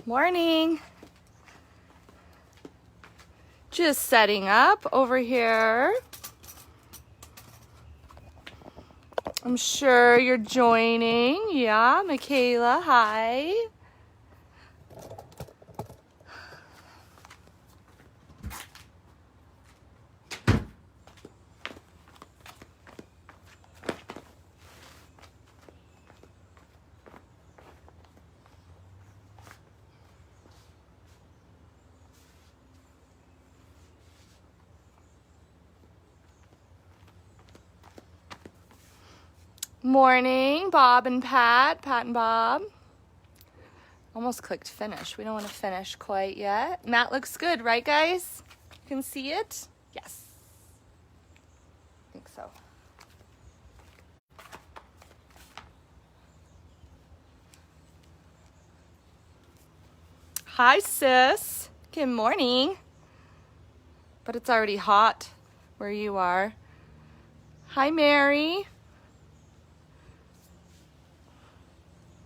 Morning. Just setting up over here. I'm sure you're joining. Yeah, Michaela, hi. Morning, Bob and Pat and Bob. Almost clicked finish. We don't want to finish quite yet. Matt looks good, right guys? You can see it? Yes. I think so. Hi, sis. Good morning. But it's already hot where you are. Hi, Mary.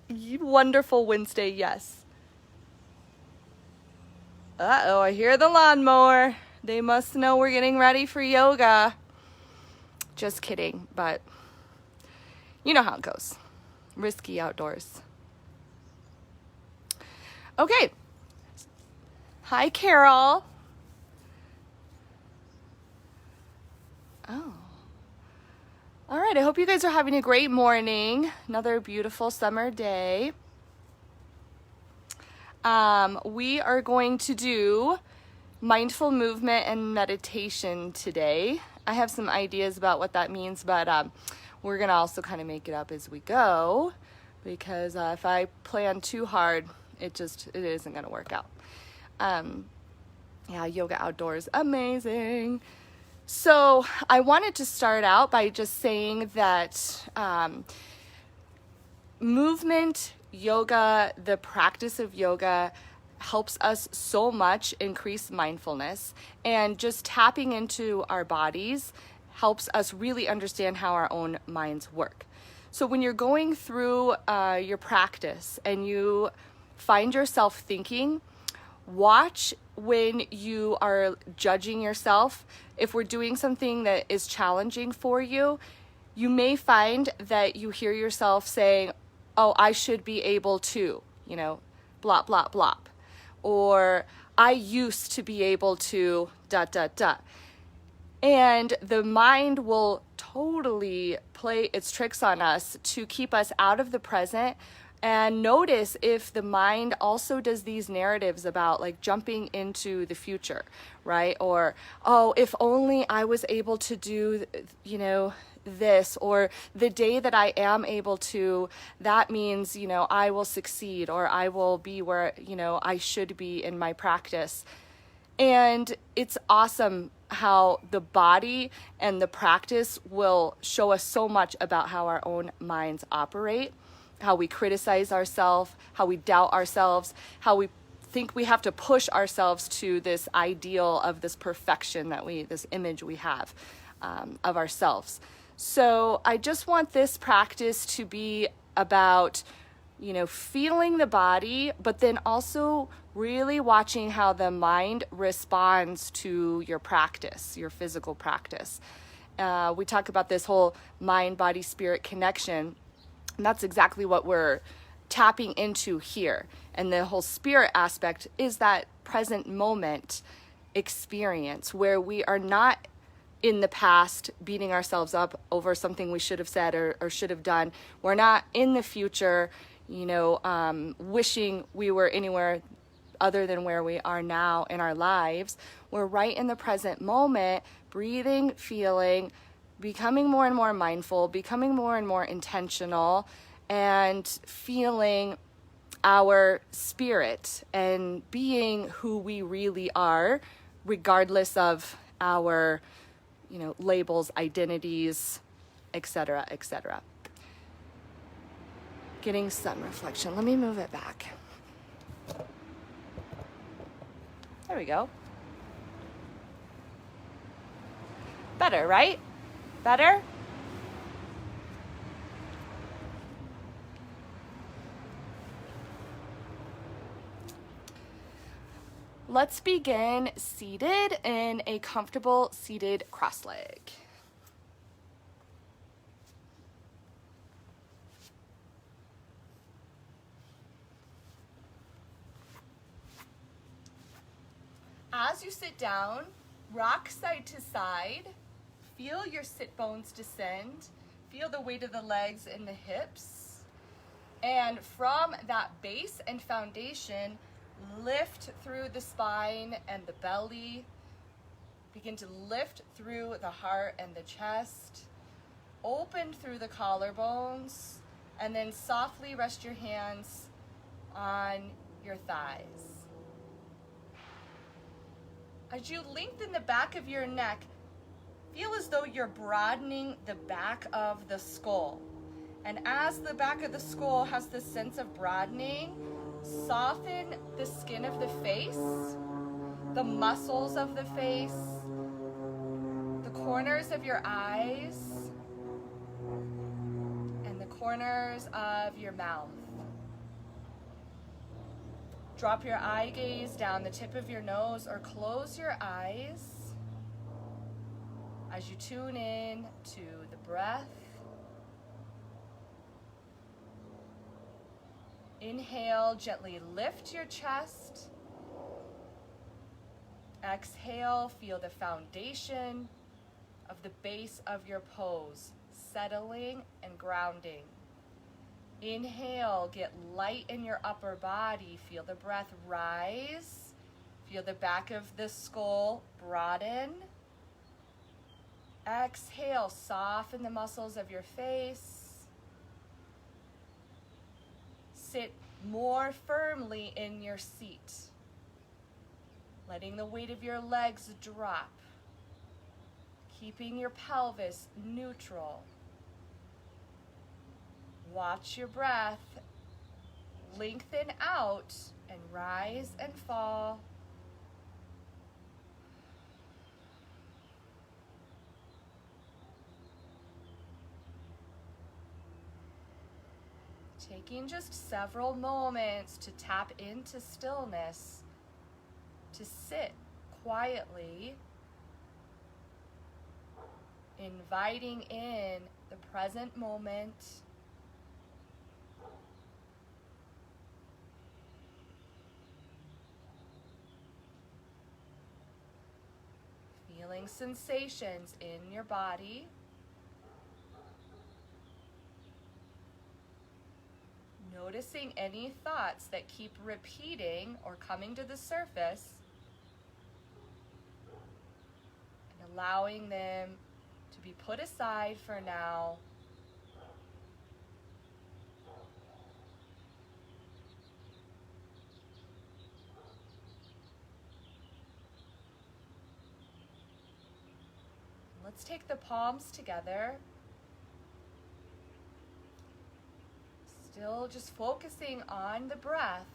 Wonderful Wednesday, yes. Uh-oh, I hear the lawnmower. They must know we're getting ready for yoga. Just kidding, but you know how it goes. Risky outdoors. Okay. Hi, Carol. Oh. All right, I hope you guys are having a great morning. Another beautiful summer day. We are going to do mindful movement and meditation today. I have some ideas about what that means, but we're going to also kind of make it up as we go, because if I plan too hard, it isn't going to work out. Yeah, yoga outdoors, amazing. So I wanted to start out by just saying that movement, yoga, the practice of yoga helps us so much increase mindfulness, and just tapping into our bodies helps us really understand how our own minds work. So when you're going through your practice and you find yourself thinking, watch when you are judging yourself. If we're doing something that is challenging for you, you may find that you hear yourself saying, oh, I should be able to, blah, blah, blah. Or I used to be able to, ... And the mind will totally play its tricks on us to keep us out of the present. And notice if the mind also does these narratives about like jumping into the future, right? Or, oh, if only I was able to do, this, or the day that I am able to, that means, I will succeed, or I will be where, I should be in my practice. And it's awesome how the body and the practice will show us so much about how our own minds operate, how we criticize ourselves, how we doubt ourselves, how we think we have to push ourselves to this ideal of this perfection this image we have of ourselves. So I just want this practice to be about, feeling the body, but then also really watching how the mind responds to your practice, your physical practice. We talk about this whole mind, body, spirit connection. And that's exactly what we're tapping into here. And the whole spirit aspect is that present moment experience where we are not in the past beating ourselves up over something we should have said or should have done. We're not in the future, wishing we were anywhere other than where we are now in our lives. We're right in the present moment, breathing, feeling, becoming more and more mindful, becoming more and more intentional, and feeling our spirit and being who we really are, regardless of our, labels, identities, etc., etc. Getting sun reflection. Let me move it back. There we go. Better, right? Better? let's begin seated in a comfortable seated cross leg. As you sit down, rock side to side. Feel your sit bones descend. Feel the weight of the legs and the hips. And from that base and foundation, lift through the spine and the belly. Begin to lift through the heart and the chest. Open through the collarbones. And then softly rest your hands on your thighs. As you lengthen the back of your neck, feel as though you're broadening the back of the skull. And as the back of the skull has this sense of broadening, soften the skin of the face, the muscles of the face, the corners of your eyes, and the corners of your mouth. Drop your eye gaze down the tip of your nose or close your eyes as you tune in to the breath. Inhale, gently lift your chest. Exhale, feel the foundation of the base of your pose, settling and grounding. Inhale, get light in your upper body. Feel the breath rise. Feel the back of the skull broaden. Exhale, soften the muscles of your face. Sit more firmly in your seat, letting the weight of your legs drop, keeping your pelvis neutral. Watch your breath, lengthen out and rise and fall. Taking just several moments to tap into stillness, to sit quietly, inviting in the present moment. Feeling sensations in your body. Noticing any thoughts that keep repeating or coming to the surface, and allowing them to be put aside for now. Let's take the palms together. Still just focusing on the breath,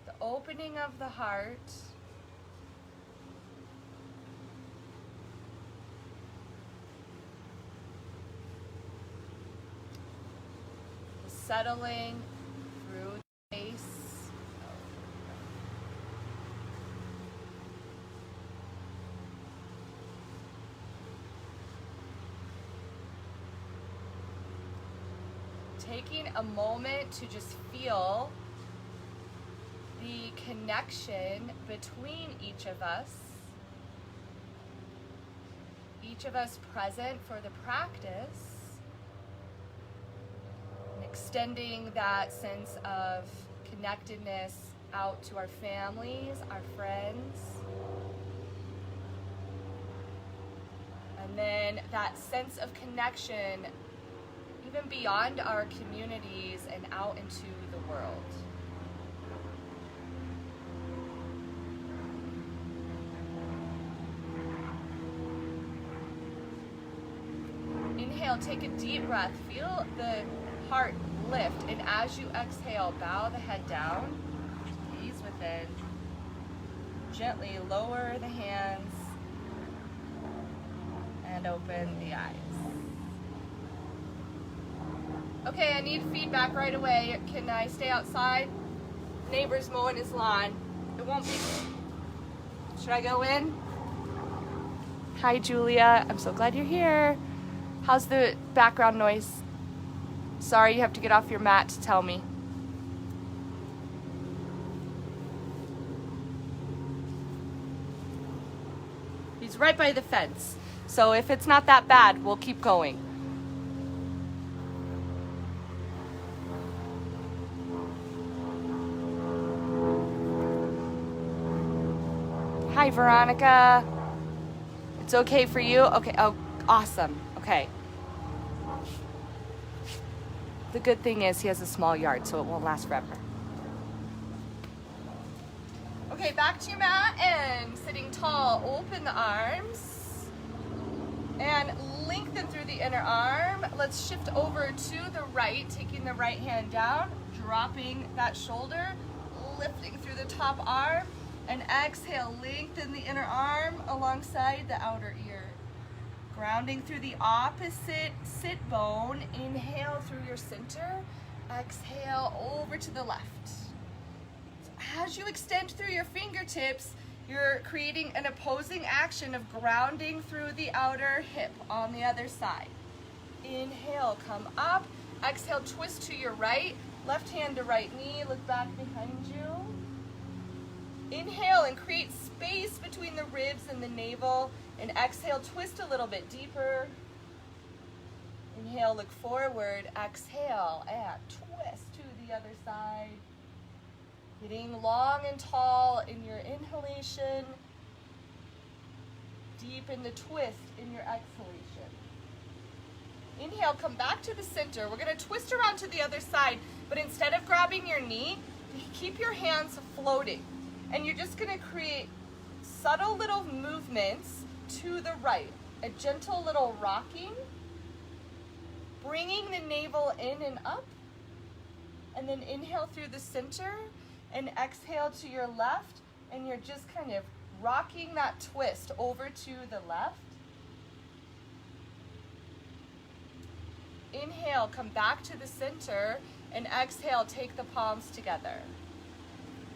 the opening of the heart, the settling through the face. Taking a moment to just feel the connection between each of us present for the practice, and extending that sense of connectedness out to our families, our friends, and then that sense of connection even beyond our communities and out into the world. Inhale, take a deep breath. Feel the heart lift, and as you exhale, bow the head down, ease within. Gently lower the hands and open the eyes. Okay, I need feedback right away. Can I stay outside? Neighbor's mowing his lawn. It won't be. Should I go in? Hi, Julia. I'm so glad you're here. How's the background noise? Sorry, you have to get off your mat to tell me. He's right by the fence. So if it's not that bad, we'll keep going. Hi, Veronica. It's okay for you? Okay, oh, awesome. Okay. The good thing is he has a small yard, so it won't last forever. Okay, back to your mat and sitting tall, open the arms and lengthen through the inner arm. Let's shift over to the right, taking the right hand down, dropping that shoulder, lifting through the top arm, and exhale, lengthen the inner arm alongside the outer ear. Grounding through the opposite sit bone, inhale through your center, exhale over to the left. As you extend through your fingertips, you're creating an opposing action of grounding through the outer hip on the other side. Inhale, come up. Exhale, twist to your right. Left hand to right knee, look back behind you. Inhale and create space between the ribs and the navel. And exhale, twist a little bit deeper. Inhale, look forward. Exhale, and twist to the other side. Getting long and tall in your inhalation. Deepen the twist in your exhalation. Inhale, come back to the center. We're going to twist around to the other side, but instead of grabbing your knee, keep your hands floating. And you're just going to create subtle little movements to the right. A gentle little rocking, bringing the navel in and up, and then inhale through the center and exhale to your left, and you're just kind of rocking that twist over to the left. Inhale, come back to the center, and exhale, take the palms together.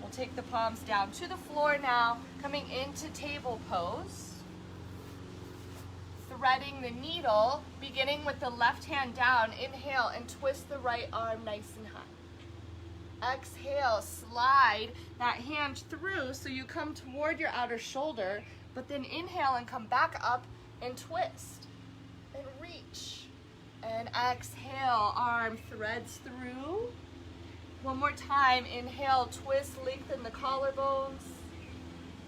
We'll take the palms down to the floor now, coming into table pose. Threading the needle, beginning with the left hand down. Inhale and twist the right arm nice and high. Exhale, slide that hand through so you come toward your outer shoulder, but then inhale and come back up and twist and reach. And exhale, arm threads through. One more time, inhale, twist, lengthen the collarbones.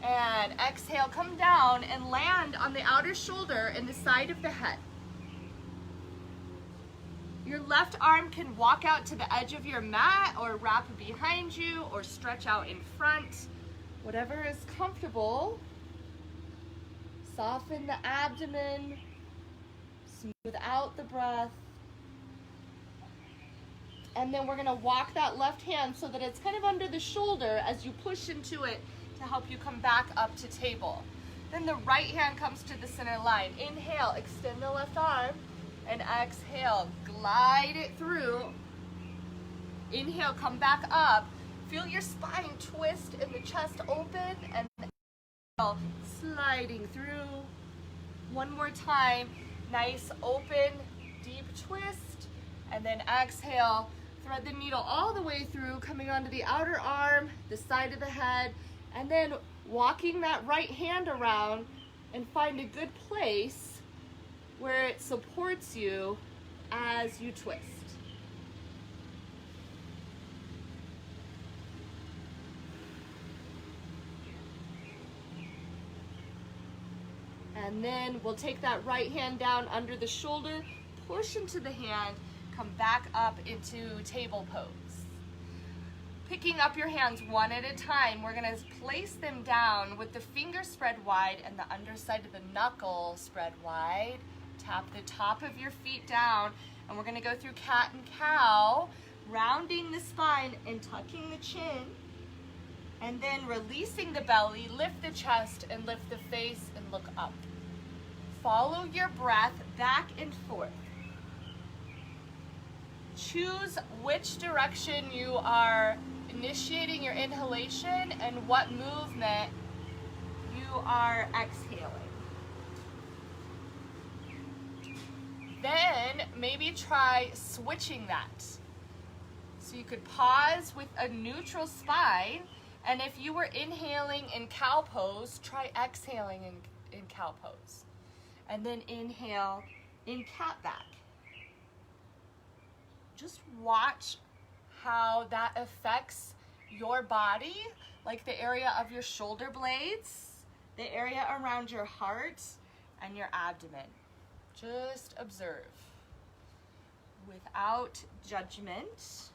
And exhale, come down and land on the outer shoulder and the side of the head. Your left arm can walk out to the edge of your mat or wrap behind you or stretch out in front. Whatever is comfortable. Soften the abdomen. Smooth out the breath. And then we're going to walk that left hand so that it's kind of under the shoulder as you push into it to help you come back up to table. Then the right hand comes to the center line. Inhale, extend the left arm, and exhale, glide it through. Inhale, come back up. Feel your spine twist and the chest open, and exhale, sliding through. One more time, nice open, deep twist, and then exhale, thread the needle all the way through, coming onto the outer arm, the side of the head, and then walking that right hand around and find a good place where it supports you as you twist. And then we'll take that right hand down under the shoulder, push into the hand, come back up into table pose. Picking up your hands one at a time, we're going to place them down with the fingers spread wide and the underside of the knuckle spread wide. Tap the top of your feet down, and we're going to go through cat and cow, rounding the spine and tucking the chin, and then releasing the belly, lift the chest and lift the face and look up. Follow your breath back and forth. choose which direction you are initiating your inhalation and what movement you are exhaling. Then maybe try switching that. So you could pause with a neutral spine, and if you were inhaling in cow pose, try exhaling in cow pose. And then inhale in cat back. Just watch how that affects your body, like the area of your shoulder blades, the area around your heart, and your abdomen. Just observe without judgment.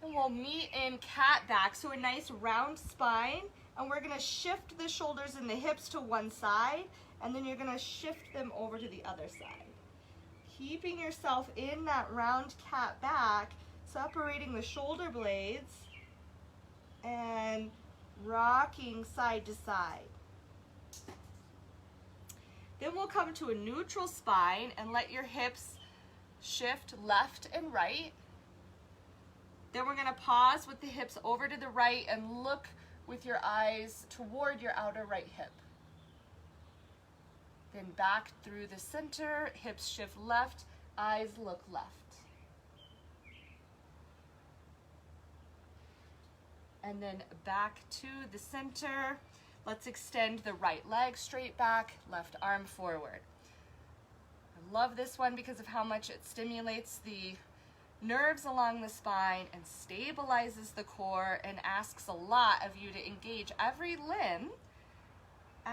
And we'll meet in cat back, so a nice round spine, and we're gonna shift the shoulders and the hips to one side, and then you're gonna shift them over to the other side. Keeping yourself in that round cat back, separating the shoulder blades, and rocking side to side. Then we'll come to a neutral spine and let your hips shift left and right. Then we're going to pause with the hips over to the right and look with your eyes toward your outer right hip. Then back through the center, hips shift left, eyes look left. And then back to the center. Let's extend the right leg straight back, left arm forward. I love this one because of how much it stimulates the nerves along the spine and stabilizes the core and asks a lot of you to engage every limb.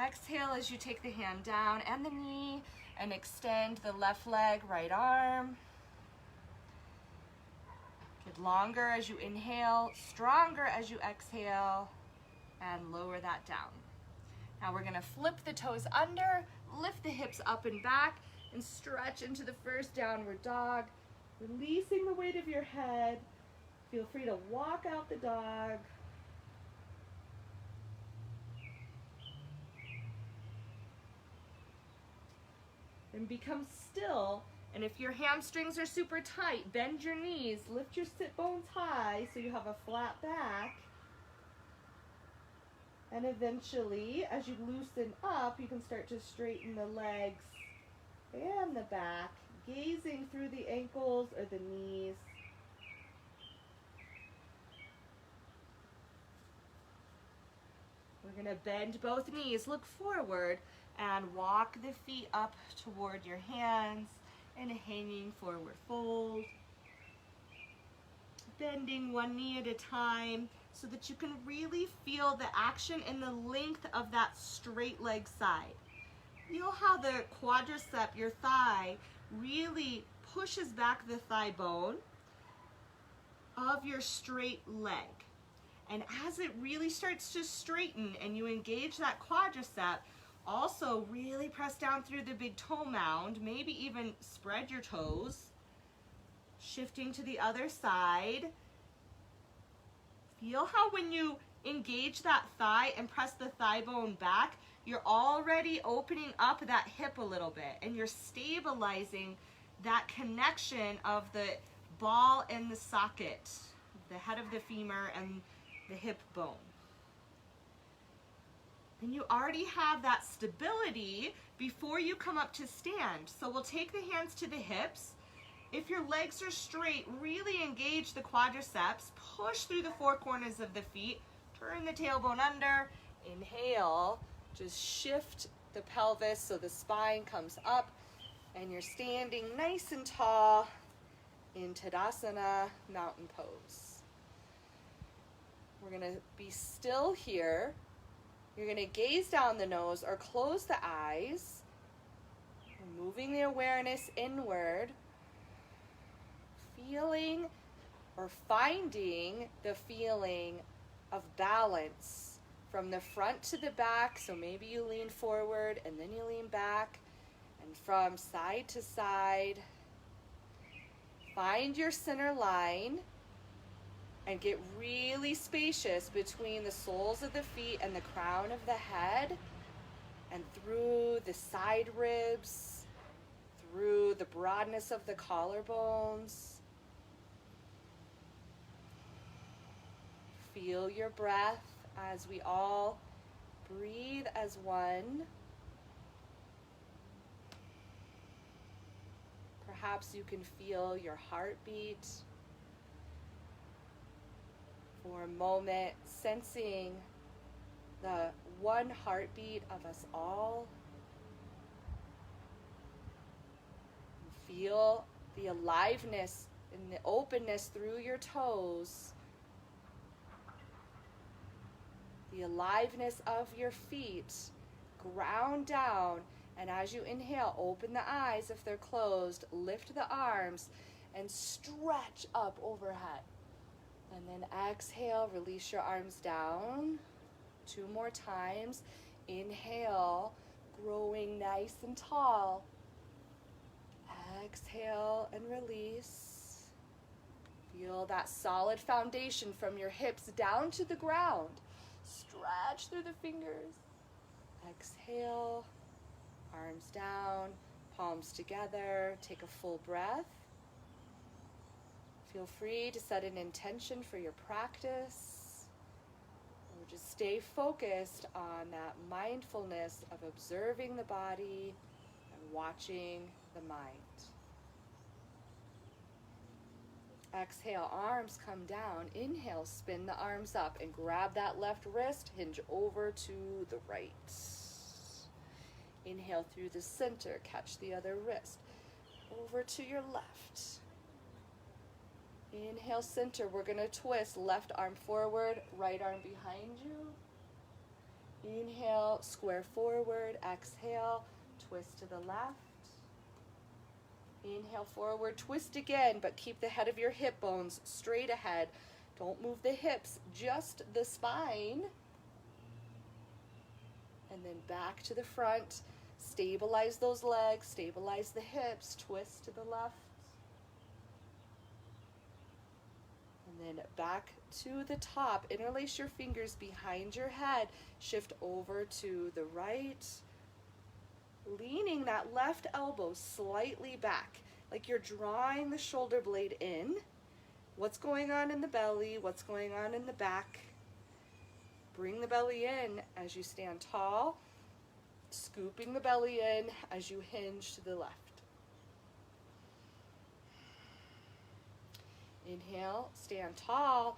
Exhale as you take the hand down and the knee and extend the left leg, right arm. Get longer as you inhale, stronger as you exhale, and lower that down. Now we're going to flip the toes under, lift the hips up and back, and stretch into the first downward dog, releasing the weight of your head. Feel free to walk out the dog. Then become still, and if your hamstrings are super tight, bend your knees, lift your sit bones high so you have a flat back. And eventually, as you loosen up, you can start to straighten the legs and the back, gazing through the ankles or the knees. We're going to bend both knees, look forward, and walk the feet up toward your hands in a hanging forward fold. Bending one knee at a time so that you can really feel the action and the length of that straight leg side. Feel how the quadricep, your thigh, really pushes back the thigh bone of your straight leg. And as it really starts to straighten and you engage that quadricep, also really press down through the big toe mound, maybe even spread your toes. Shifting to the other side. Feel how when you engage that thigh and press the thigh bone back, you're already opening up that hip a little bit and you're stabilizing that connection of the ball and the socket, the head of the femur and the hip bone. And you already have that stability before you come up to stand. So we'll take the hands to the hips. If your legs are straight, really engage the quadriceps, push through the four corners of the feet, turn the tailbone under, inhale, just shift the pelvis so the spine comes up and you're standing nice and tall in Tadasana, mountain pose. We're gonna be still here. You're gonna gaze down the nose or close the eyes. We're moving the awareness inward. Feeling or finding the feeling of balance from the front to the back. So maybe you lean forward and then you lean back, and from side to side. Find your center line and get really spacious between the soles of the feet and the crown of the head, and through the side ribs, through the broadness of the collarbones. Feel your breath as we all breathe as one. Perhaps you can feel your heartbeat. For a moment, sensing the one heartbeat of us all. Feel the aliveness and the openness through your toes. The aliveness of your feet. Ground down, and as you inhale, open the eyes if they're closed, lift the arms, and stretch up overhead. And then exhale, release your arms down. 2 more times. Inhale, growing nice and tall. Exhale and release. Feel that solid foundation from your hips down to the ground. Stretch through the fingers. Exhale, arms down, palms together. Take a full breath. Feel free to set an intention for your practice, or just stay focused on that mindfulness of observing the body and watching the mind. Exhale, arms come down. Inhale, spin the arms up and grab that left wrist, hinge over to the right. Inhale through the center, catch the other wrist. Over to your left. Inhale, center. We're going to twist. Left arm forward, right arm behind you. Inhale, square forward. Exhale, twist to the left. Inhale, forward. Twist again, but keep the head of your hip bones straight ahead. Don't move the hips, just the spine. And then back to the front. Stabilize those legs, stabilize the hips, twist to the left. And then back to the top. Interlace your fingers behind your head. Shift over to the right. Leaning that left elbow slightly back, like you're drawing the shoulder blade in. What's going on in the belly? What's going on in the back? Bring the belly in as you stand tall. Scooping the belly in as you hinge to the left. Inhale, stand tall.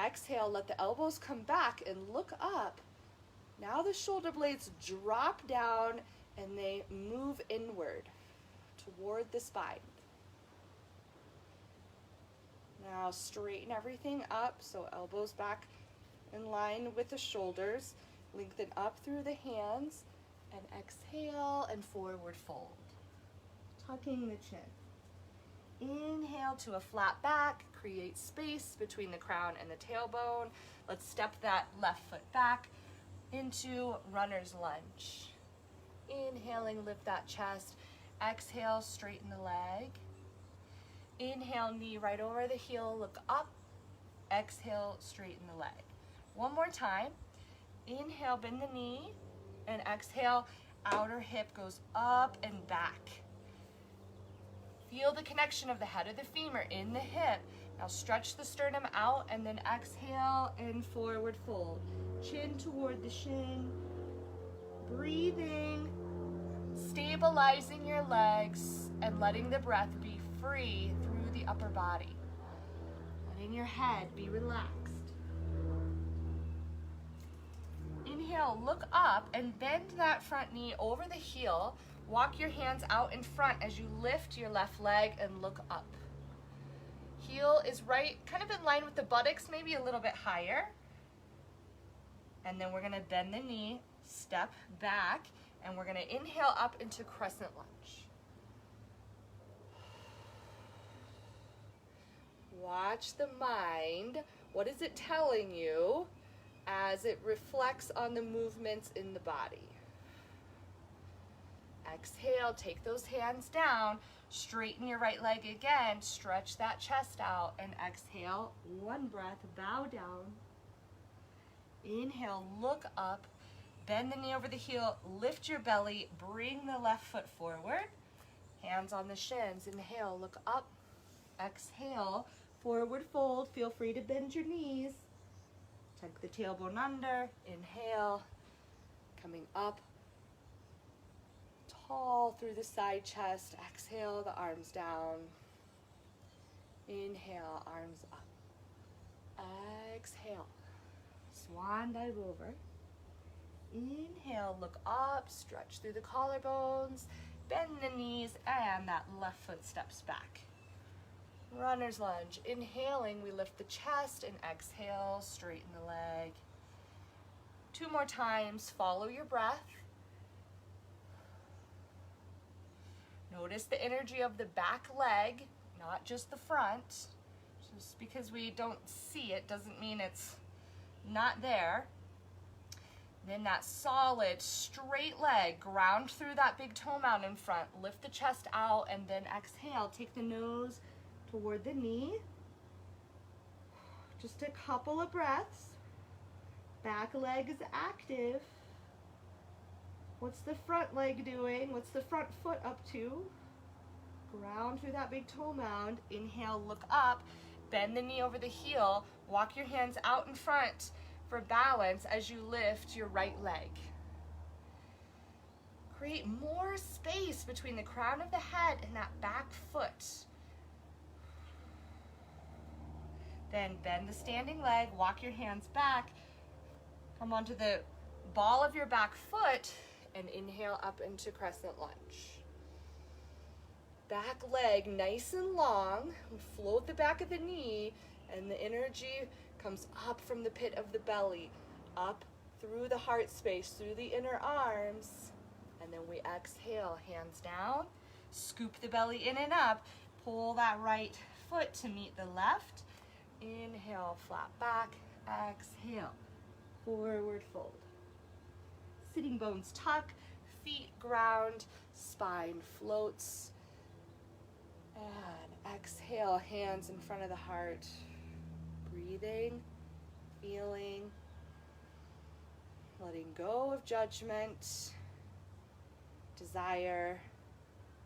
Exhale, let the elbows come back and look up. Now the shoulder blades drop down and they move inward toward the spine. Now straighten everything up, so elbows back in line with the shoulders. Lengthen up through the hands and exhale and forward fold. Tucking the chin. Inhale to a flat back, create space between the crown and the tailbone. Let's step that left foot back into runner's lunge. Inhaling, lift that chest. Exhale, straighten the leg. Inhale, knee right over the heel, look up. Exhale, straighten the leg. One more time. Inhale, bend the knee, and exhale, outer hip goes up and back. Feel the connection of the head of the femur in the hip. Now stretch the sternum out and then exhale and forward fold. Chin toward the shin. Breathing, stabilizing your legs and letting the breath be free through the upper body. Letting your head be relaxed. Inhale, look up and bend that front knee over the heel. Walk your hands out in front as you lift your left leg and look up. Heel is right, kind of in line with the buttocks, maybe a little bit higher. And then we're gonna bend the knee, step back, and we're gonna inhale up into crescent lunge. Watch the mind. What is it telling you as it reflects on the movements in the body? Exhale, take those hands down, straighten your right leg again, stretch that chest out, and exhale, one breath, bow down. Inhale, look up, bend the knee over the heel, lift your belly, bring the left foot forward. Hands on the shins. Inhale, look up. Exhale, forward fold. Feel free to bend your knees. Tuck the tailbone under. Inhale, coming up. Tall through the side chest. Exhale, the arms down. Inhale, arms up. Exhale, swan dive over. Inhale, look up, stretch through the collarbones, bend the knees, and that left foot steps back. Runner's lunge. Inhaling, we lift the chest, and exhale, straighten the leg. 2 more times, follow your breath. Notice the energy of the back leg, not just the front. Just because we don't see it doesn't mean it's not there. Then that solid, straight leg, ground through that big toe mound in front. Lift the chest out, and then exhale. Take the nose toward the knee. Just a couple of breaths. Back leg is active. What's the front leg doing? What's the front foot up to? Ground through that big toe mound. Inhale, look up. Bend the knee over the heel. Walk your hands out in front for balance as you lift your right leg. Create more space between the crown of the head and that back foot. Then bend the standing leg, walk your hands back, come onto the ball of your back foot, and inhale up into crescent lunge. Back leg nice and long, float the back of the knee, and the energy comes up from the pit of the belly, up through the heart space, through the inner arms, and then we exhale, hands down, scoop the belly in and up, pull that right foot to meet the left, inhale, flat back, exhale, forward fold. Sitting bones tuck, feet ground, spine floats, and exhale, hands in front of the heart. Breathing, feeling, letting go of judgment, desire,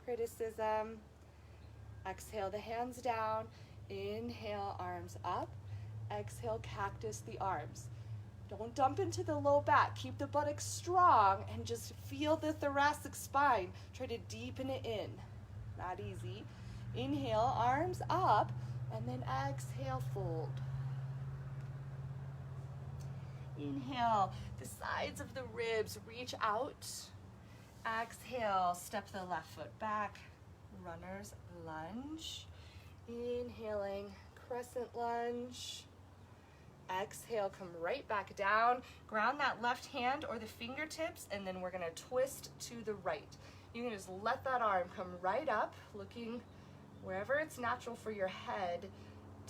criticism. Exhale, the hands down. Inhale, arms up. Exhale, cactus the arms. Don't dump into the low back. Keep the buttocks strong and just feel the thoracic spine. Try to deepen it in. Not easy. Inhale, arms up, and then exhale, fold. Inhale, the sides of the ribs reach out. Exhale, step the left foot back, runner's lunge. Inhaling, crescent lunge. Exhale, come right back down. Ground that left hand or the fingertips, and then we're gonna twist to the right. You can just let that arm come right up, looking wherever it's natural for your head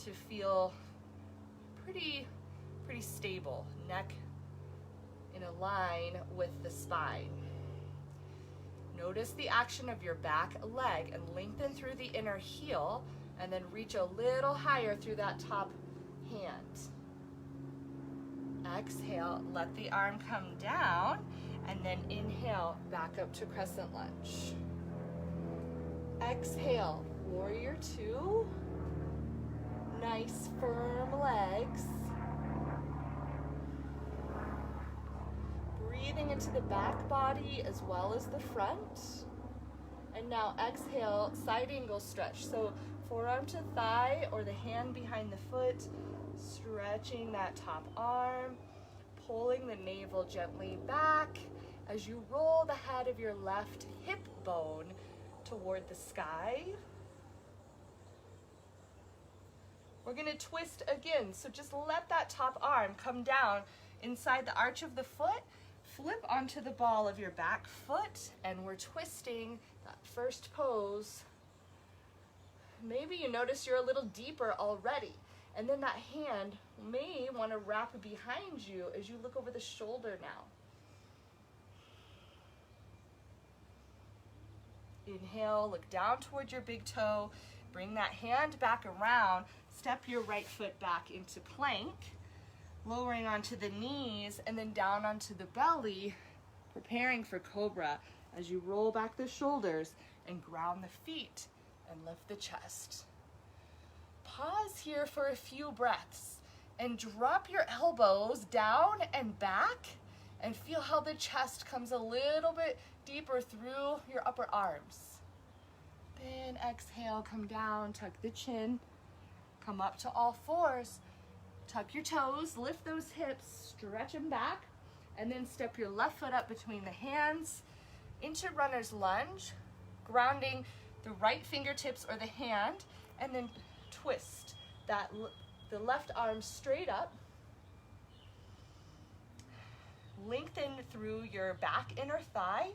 to feel pretty stable. Neck in a line with the spine. Notice the action of your back leg and lengthen through the inner heel, and then reach a little higher through that top hand. Exhale, let the arm come down, and then inhale, back up to crescent lunge. Exhale, warrior two. Nice firm legs. Breathing into the back body as well as the front. And now exhale, side angle stretch. So forearm to thigh or the hand behind the foot, stretching that top arm, pulling the navel gently back as you roll the head of your left hip bone toward the sky. We're gonna twist again, so just let that top arm come down inside the arch of the foot, flip onto the ball of your back foot, and we're twisting that first pose. Maybe you notice you're a little deeper already, and then that hand may want to wrap behind you as you look over the shoulder now. Inhale, look down towards your big toe, bring that hand back around, step your right foot back into plank, lowering onto the knees and then down onto the belly, preparing for cobra. As you roll back the shoulders, and ground the feet and lift the chest. Pause here for a few breaths and drop your elbows down and back and feel how the chest comes a little bit deeper through your upper arms. Then exhale, come down, tuck the chin, come up to all fours, tuck your toes, lift those hips, stretch them back, and then step your left foot up between the hands into runner's lunge, grounding the right fingertips or the hand, and then twist the left arm straight up. Lengthen through your back inner thigh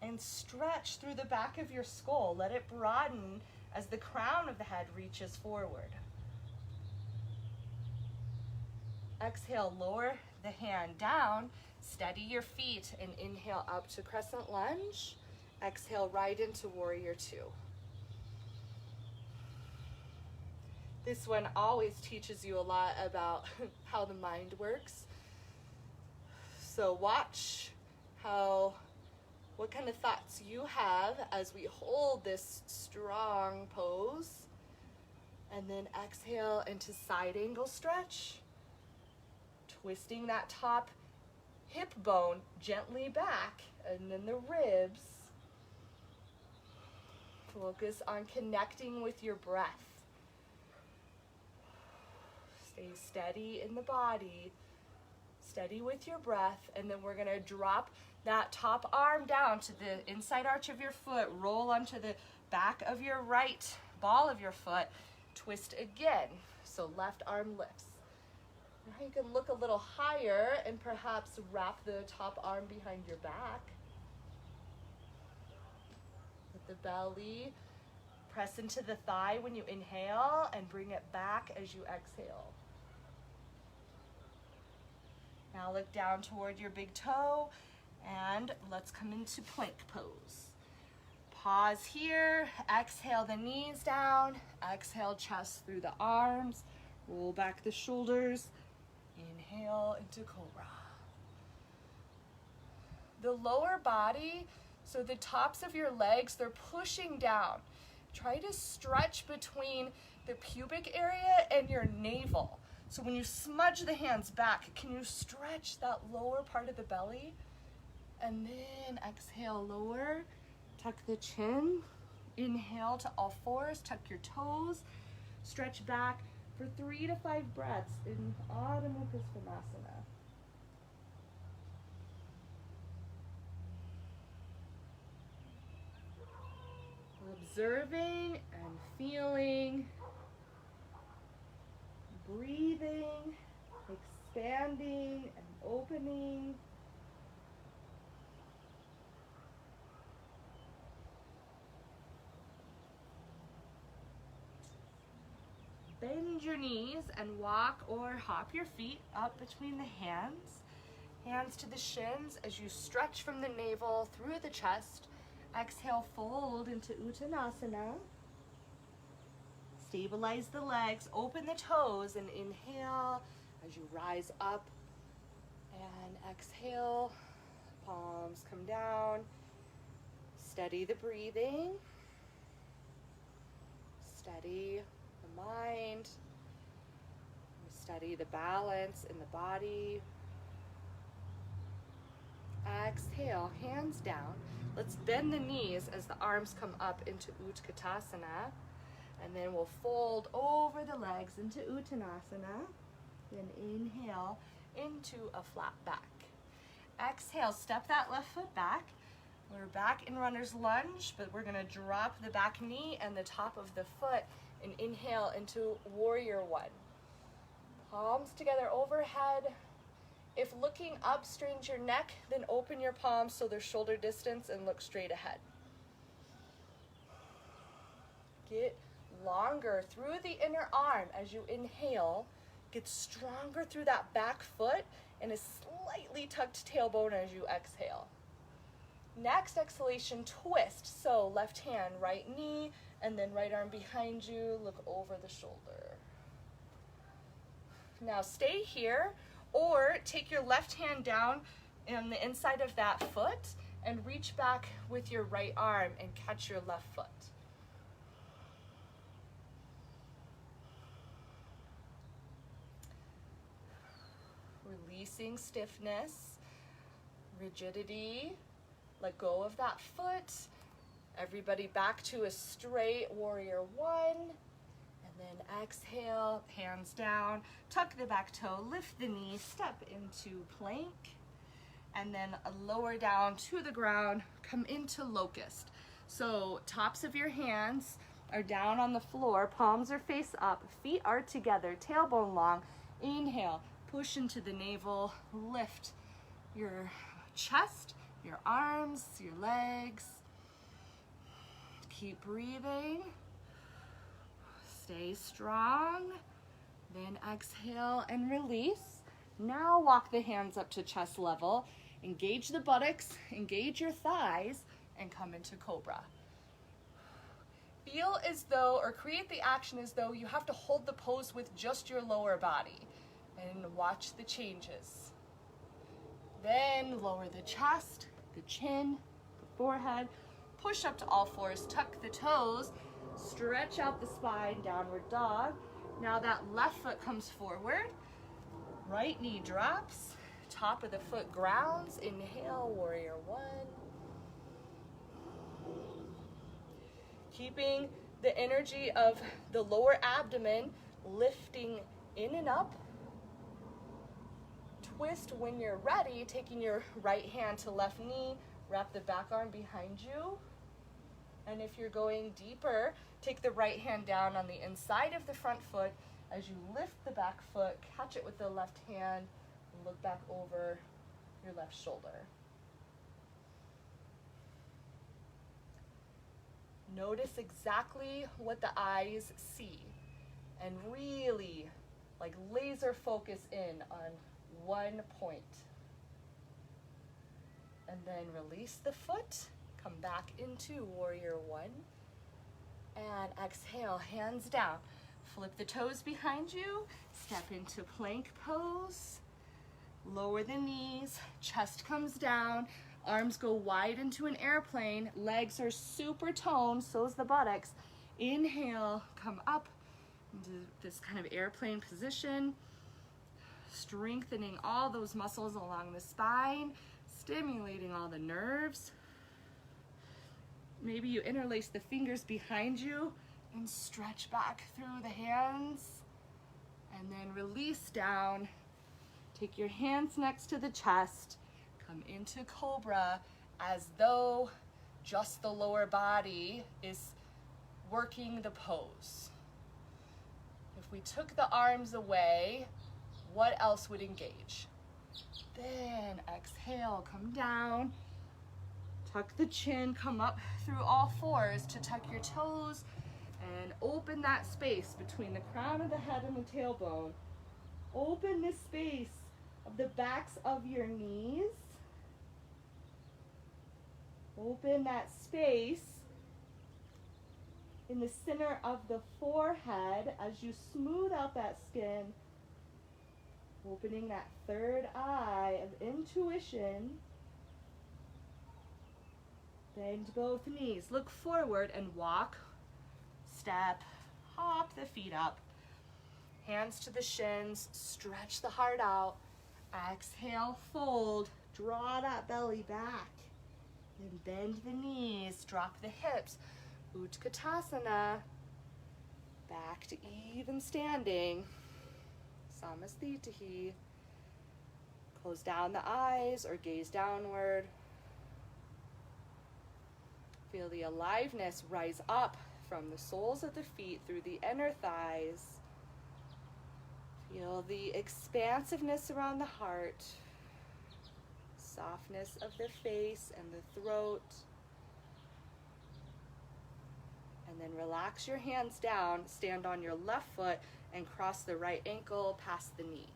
and stretch through the back of your skull. Let it broaden as the crown of the head reaches forward. Exhale, lower the hand down, steady your feet, and inhale up to crescent lunge. Exhale right into warrior two. This one always teaches you a lot about how the mind works. So watch what kind of thoughts you have as we hold this strong pose. And then exhale into side angle stretch. Twisting that top hip bone gently back, and then the ribs. Focus on connecting with your breath. Stay steady in the body, steady with your breath, and then we're gonna drop that top arm down to the inside arch of your foot, roll onto the back of your right ball of your foot, twist again. So left arm lifts. Now you can look a little higher and perhaps wrap the top arm behind your back. Let the belly press into the thigh when you inhale and bring it back as you exhale. Now look down toward your big toe and let's come into plank pose. Pause here, exhale the knees down, exhale chest through the arms, roll back the shoulders, inhale into cobra. The lower body, so the tops of your legs, they're pushing down. Try to stretch between the pubic area and your navel. So when you smudge the hands back, can you stretch that lower part of the belly? And then exhale, lower, tuck the chin. Inhale to all fours, tuck your toes, stretch back for 3 to 5 breaths in Adho Mukha Svanasana. Observing and feeling, breathing, expanding and opening. Bend your knees and walk or hop your feet up between the hands. Hands to the shins as you stretch from the navel through the chest. Exhale, fold into Uttanasana. Stabilize the legs, open the toes, and inhale as you rise up. And exhale, palms come down. Steady the breathing. Steady the mind. Steady the balance in the body. Exhale, hands down. Let's bend the knees as the arms come up into Utkatasana. And then we'll fold over the legs into Uttanasana. Then inhale into a flat back. Exhale, step that left foot back. We're back in runner's lunge, but we're gonna drop the back knee and the top of the foot and inhale into warrior one. Palms together overhead. If looking up strains your neck, then open your palms so they're shoulder distance and look straight ahead. Get longer through the inner arm as you inhale. Get stronger through that back foot and a slightly tucked tailbone as you exhale. Next exhalation, twist. So left hand, right knee, and then right arm behind you. Look over the shoulder. Now stay here, or take your left hand down on the inside of that foot and reach back with your right arm and catch your left foot. Releasing stiffness, rigidity, let go of that foot. Everybody back to a straight warrior one. And then exhale, hands down, tuck the back toe, lift the knee, step into plank. And then lower down to the ground, come into locust. So tops of your hands are down on the floor, palms are face up, feet are together, tailbone long. Inhale, push into the navel, lift your chest, your arms, your legs. Keep breathing. Stay strong. Then exhale and release. Now walk the hands up to chest level. Engage the buttocks, engage your thighs, and come into cobra. Feel as though, or create the action as though you have to hold the pose with just your lower body. And watch the changes. Then lower the chest, the chin, the forehead. Push up to all fours, tuck the toes, stretch out the spine, downward dog. Now that left foot comes forward, right knee drops, top of the foot grounds. Inhale, warrior one. Keeping the energy of the lower abdomen lifting in and up. Twist when you're ready, taking your right hand to left knee, wrap the back arm behind you. And if you're going deeper, take the right hand down on the inside of the front foot. As you lift the back foot, catch it with the left hand, and look back over your left shoulder. Notice exactly what the eyes see and really like laser focus in on one point. And then release the foot, come back into warrior one. And exhale, hands down. Flip the toes behind you, step into plank pose. Lower the knees, chest comes down, arms go wide into an airplane, legs are super toned, so's the buttocks. Inhale, come up into this kind of airplane position, strengthening all those muscles along the spine, stimulating all the nerves. Maybe you interlace the fingers behind you and stretch back through the hands, and then release down. Take your hands next to the chest, come into cobra as though just the lower body is working the pose. If we took the arms away, what else would engage? Then exhale, come down, tuck the chin, come up through all fours to tuck your toes and open that space between the crown of the head and the tailbone. Open this space of the backs of your knees. Open that space in the center of the forehead as you smooth out that skin, opening that third eye of intuition. Bend both knees, look forward and walk, step, hop the feet up. Hands to the shins, stretch the heart out. Exhale, fold, draw that belly back. Then bend the knees, drop the hips. Utkatasana, back to even standing. Samasthitihi. Close down the eyes or gaze downward. Feel the aliveness rise up from the soles of the feet through the inner thighs. Feel the expansiveness around the heart, softness of the face and the throat. And then relax your hands down, stand on your left foot and cross the right ankle past the knee.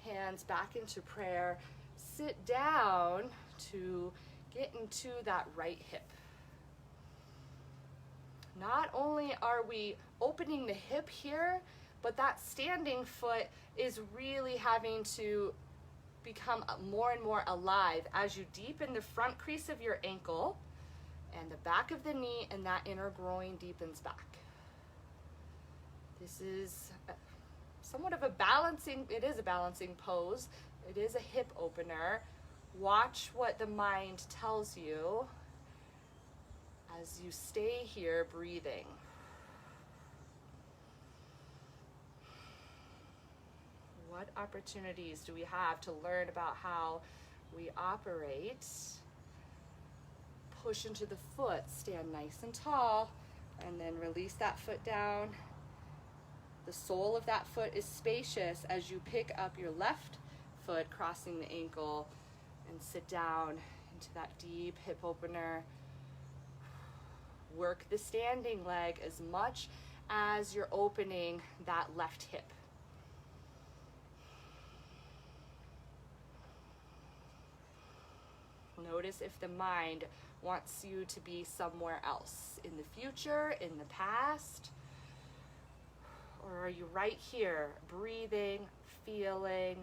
Hands back into prayer. Sit down to get into that right hip. Not only are we opening the hip here, but that standing foot is really having to become more and more alive as you deepen the front crease of your ankle and the back of the knee, and that inner groin deepens back. This is somewhat of a balancing, it is a balancing pose. It is a hip opener. Watch what the mind tells you as you stay here breathing. What opportunities do we have to learn about how we operate? Push into the foot, stand nice and tall, and then release that foot down. The sole of that foot is spacious as you pick up your left foot, crossing the ankle, and sit down into that deep hip opener. Work the standing leg as much as you're opening that left hip. Notice if the mind wants you to be somewhere else, in the future, in the past, or are you right here, breathing, feeling,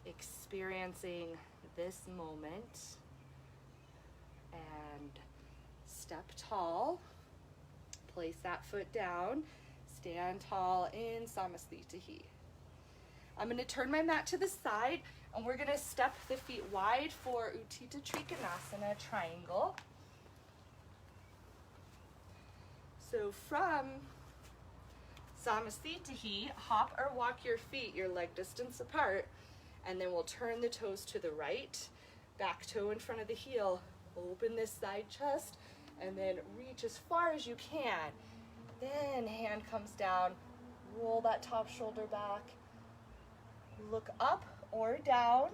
experiencing this moment? And step tall, place that foot down, stand tall in Samasthitihi. I'm going to turn my mat to the side, and we're going to step the feet wide for Utthita Trikonasana triangle. So from Samasthitihi, hop or walk your feet your leg distance apart, and then we'll turn the toes to the right, back toe in front of the heel, open this side chest, and then reach as far as you can. Then hand comes down, roll that top shoulder back, look up or down,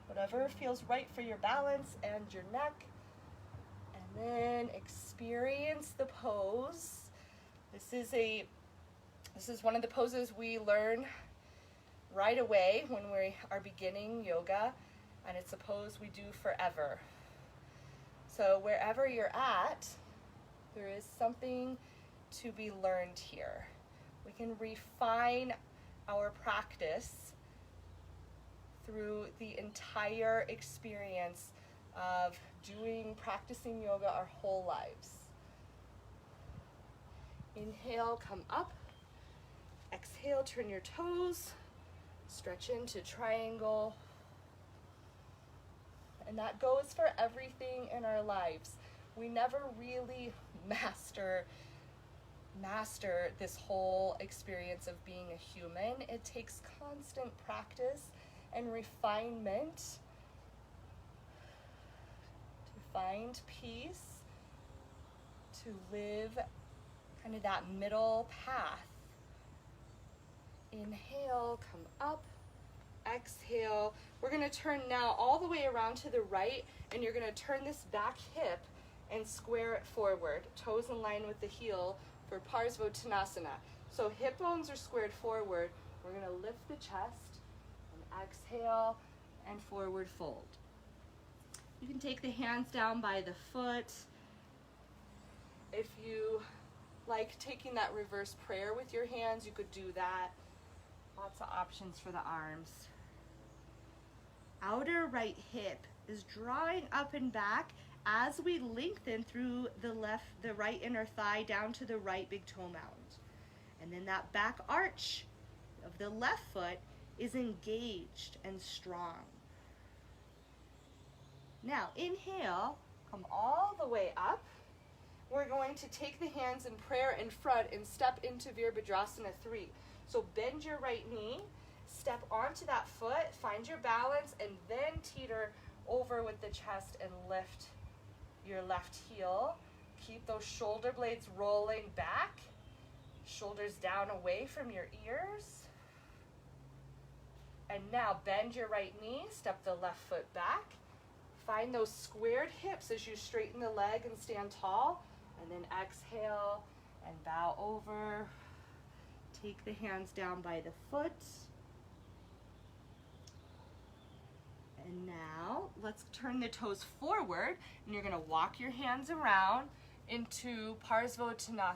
whatever feels right for your balance and your neck, and then experience the pose. This is one of the poses we learn right away when we are beginning yoga, and it's a pose we do forever. So wherever you're at, there is something to be learned here. We can refine our practice through the entire experience of practicing yoga our whole lives. Inhale, come up. Exhale, turn your toes, stretch into triangle. And that goes for everything in our lives. We never really master this whole experience of being a human. It takes constant practice and refinement to find peace, to live kind of that middle path. Inhale, come up. Exhale. We're going to turn now all the way around to the right, and you're going to turn this back hip and square it forward, toes in line with the heel for Parsvottanasana. So hip bones are squared forward. We're going to lift the chest and exhale and forward fold. You can take the hands down by the foot. If you like taking that reverse prayer with your hands, you could do that. Lots of options for the arms. Outer right hip is drawing up and back as we lengthen through the right inner thigh down to the right big toe mound. And then that back arch of the left foot is engaged and strong. Now inhale, come all the way up. We're going to take the hands in prayer in front and step into Virabhadrasana 3. So bend your right knee, step onto that foot, find your balance, and then teeter over with the chest and lift your left heel. Keep those shoulder blades rolling back, shoulders down away from your ears. And now bend your right knee, step the left foot back. Find those squared hips as you straighten the leg and stand tall. And then exhale and bow over. Take the hands down by the foot. And now let's turn the toes forward, and you're going to walk your hands around into Prasarita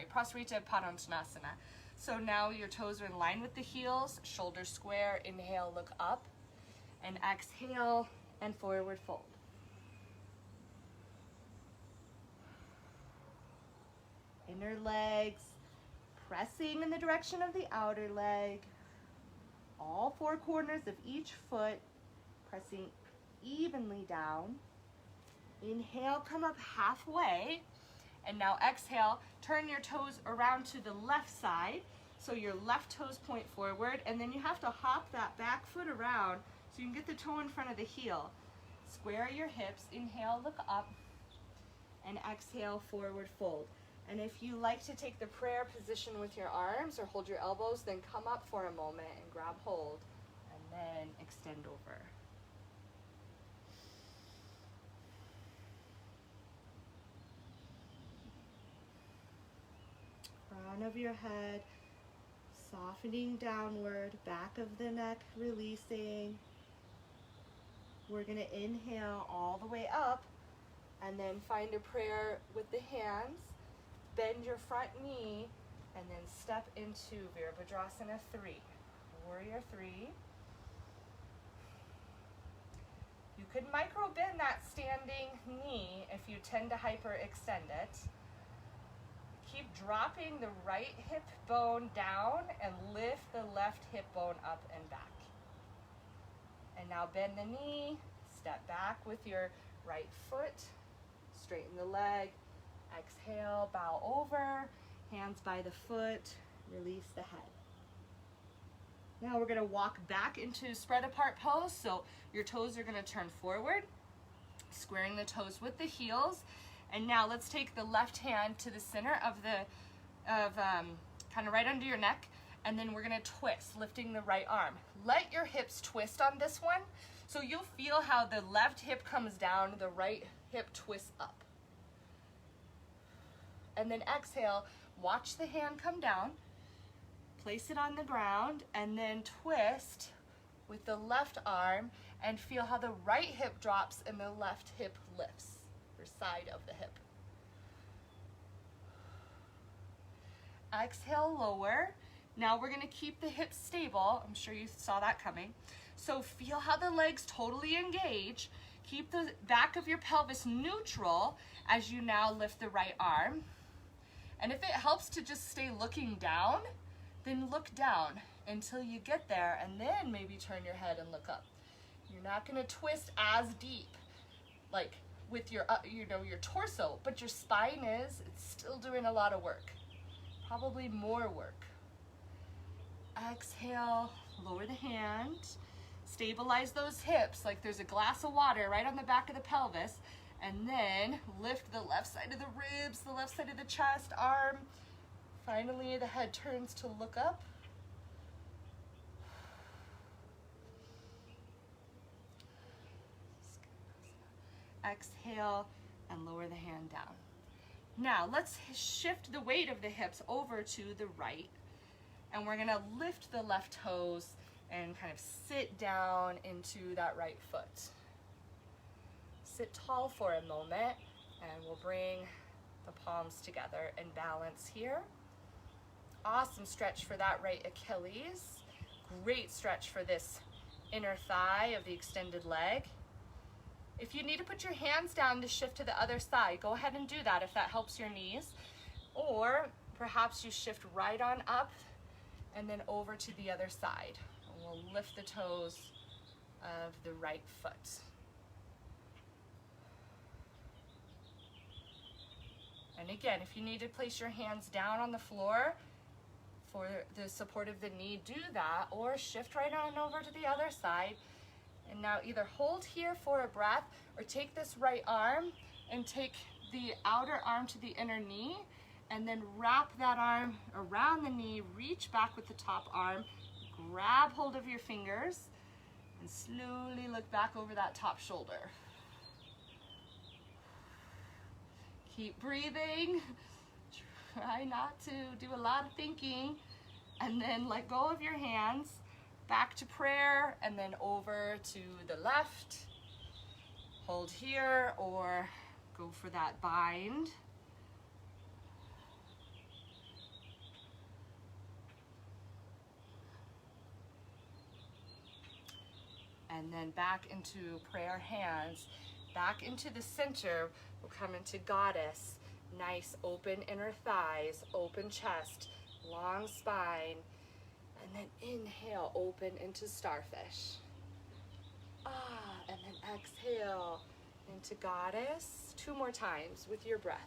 Padottanasana. So now your toes are in line with the heels, shoulders square, inhale, look up. And exhale and forward fold. Inner legs pressing in the direction of the outer leg. All four corners of each foot pressing evenly down. Inhale, come up halfway. And now exhale, turn your toes around to the left side. So your left toes point forward, and then you have to hop that back foot around so you can get the toe in front of the heel. Square your hips, inhale, look up, and exhale, forward fold. And if you like to take the prayer position with your arms or hold your elbows, then come up for a moment and grab hold, and then extend over. Crown of your head, softening downward, back of the neck releasing. We're going to inhale all the way up and then find a prayer with the hands. Bend your front knee and then step into Virabhadrasana 3. Warrior 3. You could micro bend that standing knee if you tend to hyperextend it. Keep dropping the right hip bone down and lift the left hip bone up and back. And now bend the knee, step back with your right foot, straighten the leg, exhale, bow over, hands by the foot, release the head. Now we're gonna walk back into spread apart pose, so your toes are gonna turn forward, squaring the toes with the heels. And now let's take the left hand to the center of kind of right under your neck, and then we're gonna twist, lifting the right arm. Let your hips twist on this one, so you'll feel how the left hip comes down, the right hip twists up. And then exhale, watch the hand come down, place it on the ground, and then twist with the left arm and feel how the right hip drops and the left hip lifts, or side of the hip. Exhale, lower. Now we're gonna keep the hips stable. I'm sure you saw that coming. So feel how the legs totally engage. Keep the back of your pelvis neutral as you now lift the right arm. And if it helps to just stay looking down, then look down until you get there, and then maybe turn your head and look up. You're not gonna twist as deep, like with your, your torso, but your spine it's still doing a lot of work. Probably more work. Exhale, lower the hand, stabilize those hips like there's a glass of water right on the back of the pelvis, and then lift the left side of the ribs, the left side of the chest, arm. Finally, the head turns to look up. Exhale and lower the hand down. Now let's shift the weight of the hips over to the right, and we're gonna lift the left toes and kind of sit down into that right foot. Sit tall for a moment, and we'll bring the palms together and balance here. Awesome stretch for that right Achilles. Great stretch for this inner thigh of the extended leg. If you need to put your hands down to shift to the other side, go ahead and do that if that helps your knees. Or perhaps you shift right on up and then over to the other side. And we'll lift the toes of the right foot. And again, if you need to place your hands down on the floor for the support of the knee, do that, or shift right on over to the other side. And now either hold here for a breath, or take this right arm and take the outer arm to the inner knee, and then wrap that arm around the knee, reach back with the top arm, grab hold of your fingers, and slowly look back over that top shoulder. Keep breathing. Try not to do a lot of thinking, and then let go of your hands. Back to prayer, and then over to the left. Hold here, or go for that bind. And then back into prayer hands, back into the center. We'll come into goddess. Nice open inner thighs, open chest, long spine. And then inhale, open into starfish. And then exhale into goddess. 2 more times with your breath.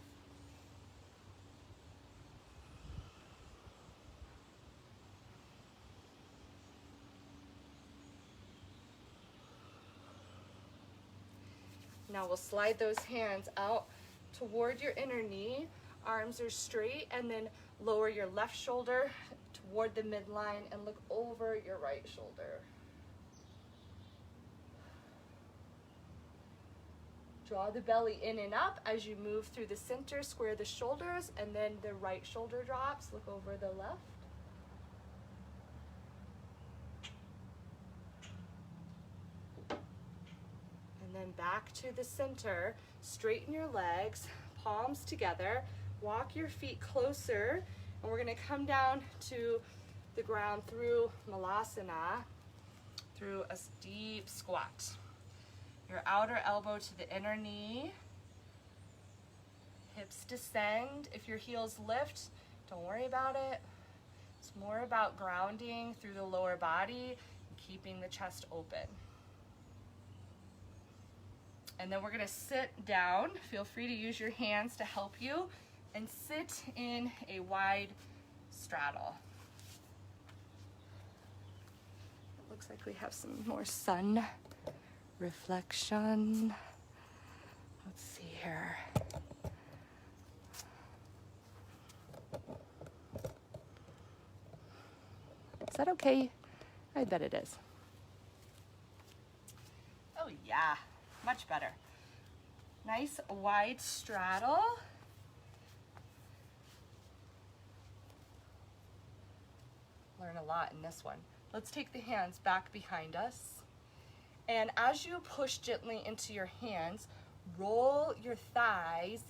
Now we'll slide those hands out toward your inner knee. Arms are straight, and then lower your left shoulder toward the midline and look over your right shoulder. Draw the belly in and up as you move through the center, square the shoulders, and then the right shoulder drops. Look over the left. And then back to the center. Straighten your legs, palms together. Walk your feet closer, and we're going to come down to the ground through Malasana, through a deep squat. Your outer elbow to the inner knee. Hips descend. If your heels lift, don't worry about it. It's more about grounding through the lower body and keeping the chest open. And then we're gonna sit down. Feel free to use your hands to help you and sit in a wide straddle. It looks like we have some more sun reflection. Let's see here. Is that okay? I bet it is. Oh yeah, much better. Nice wide straddle. Learn a lot in this one. Let's take the hands back behind us. And as you push gently into your hands, roll your thighs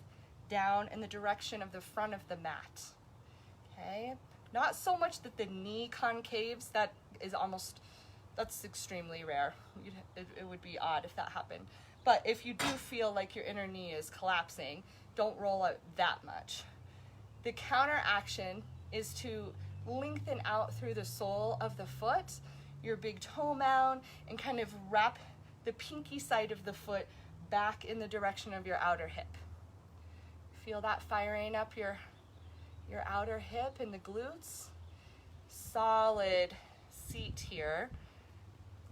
down in the direction of the front of the mat. Okay? Not so much that the knee concaves, that's extremely rare. It would be odd if that happened. But if you do feel like your inner knee is collapsing, don't roll out that much. The counter action is to lengthen out through the sole of the foot, your big toe mound, and kind of wrap the pinky side of the foot back in the direction of your outer hip. Feel that firing up your outer hip and the glutes. Solid seat here.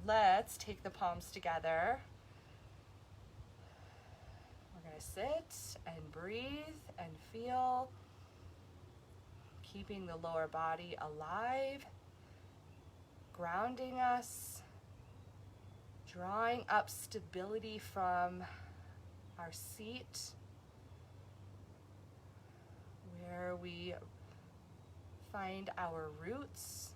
Let's take the palms together. We're gonna sit and breathe and feel, keeping the lower body alive, grounding us, drawing up stability from our seat, where we find our roots.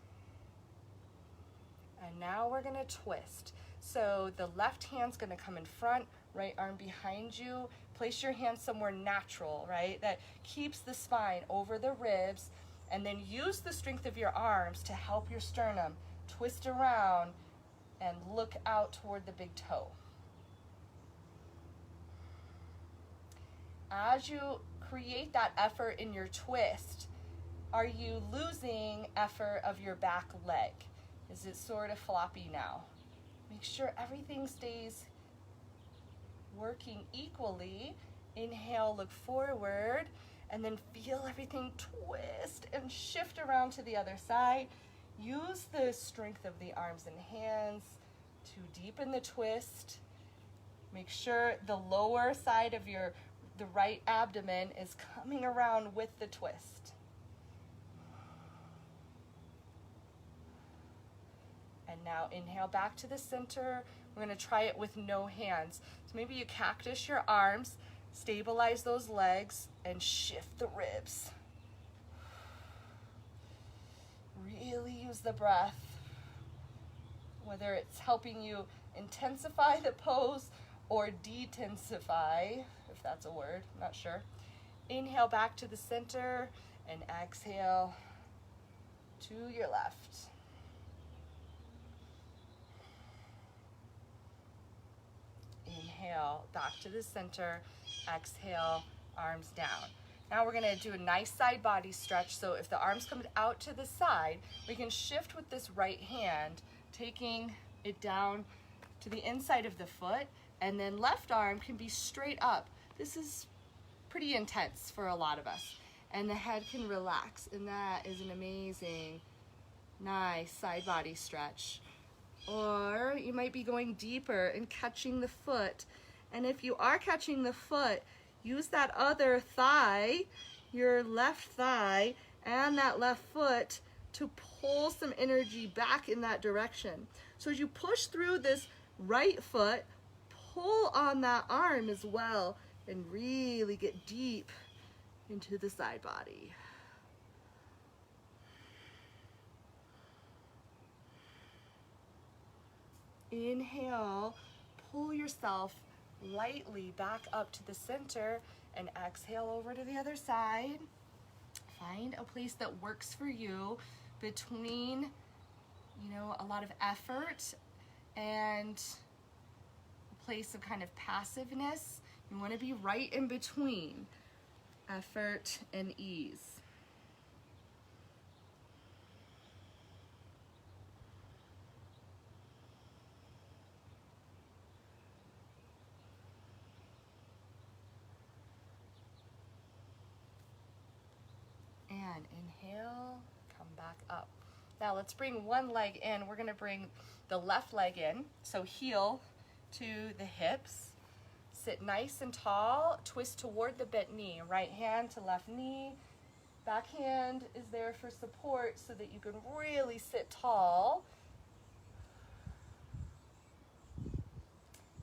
And now we're gonna twist. So the left hand's gonna come in front, right arm behind you. Place your hand somewhere natural, right? That keeps the spine over the ribs, and then use the strength of your arms to help your sternum twist around and look out toward the big toe. As you create that effort in your twist, are you losing effort of your back leg? Is it sort of floppy now? Make sure everything stays working equally. Inhale, look forward, and then feel everything twist and shift around to the other side. Use the strength of the arms and hands to deepen the twist. Make sure the lower side of the right abdomen is coming around with the twist. And now inhale back to the center. We're gonna try it with no hands. So maybe you cactus your arms, stabilize those legs, and shift the ribs. Really use the breath, whether it's helping you intensify the pose or detensify, if that's a word, I'm not sure. Inhale back to the center and exhale to your left. Inhale, back to the center. Exhale, arms down. Now we're gonna do a nice side body stretch. So if the arms come out to the side, we can shift with this right hand, taking it down to the inside of the foot, and then left arm can be straight up. This is pretty intense for a lot of us. And the head can relax, and that is an amazing, nice side body stretch. Or you might be going deeper and catching the foot. And if you are catching the foot, use that other thigh, your left thigh, and that left foot to pull some energy back in that direction. So as you push through this right foot, pull on that arm as well and really get deep into the side body. Inhale, pull yourself lightly back up to the center, and exhale over to the other side. Find a place that works for you between, a lot of effort and a place of kind of passiveness. You want to be right in between effort and ease. And inhale, come back up. Now let's bring one leg in. We're gonna bring the left leg in. So heel to the hips. Sit nice and tall, twist toward the bent knee. Right hand to left knee. Back hand is there for support so that you can really sit tall.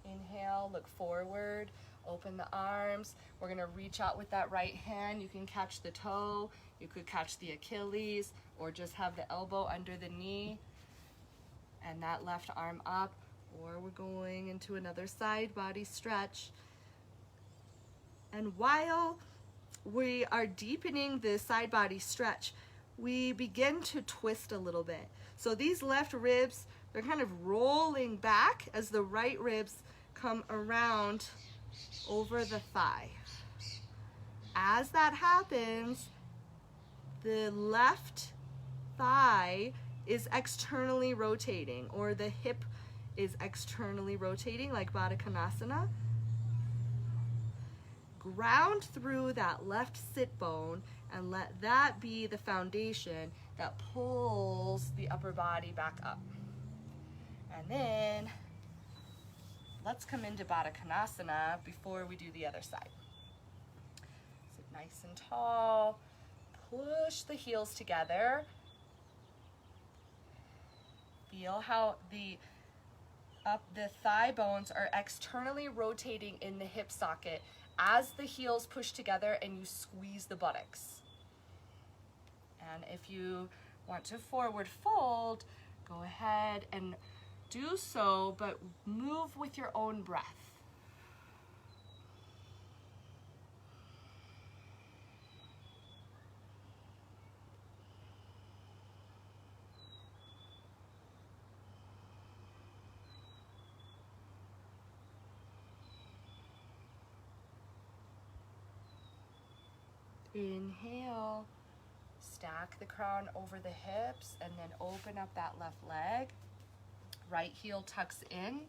Inhale, look forward, open the arms. We're gonna reach out with that right hand. You can catch the toe, you could catch the Achilles, or just have the elbow under the knee and that left arm up. Or we're going into another side body stretch. And while we are deepening the side body stretch, we begin to twist a little bit. So these left ribs, they're kind of rolling back as the right ribs come around over the thigh. As that happens, the left thigh is externally rotating, or the hip is externally rotating like Baddha Konasana. Ground through that left sit bone and let that be the foundation that pulls the upper body back up. And then let's come into Baddha Konasana before we do the other side. Sit nice and tall, push the heels together. Feel how the thigh bones are externally rotating in the hip socket as the heels push together and you squeeze the buttocks. And if you want to forward fold, go ahead and do so, but move with your own breath. Inhale, stack the crown over the hips and then open up that left leg. Right heel tucks in,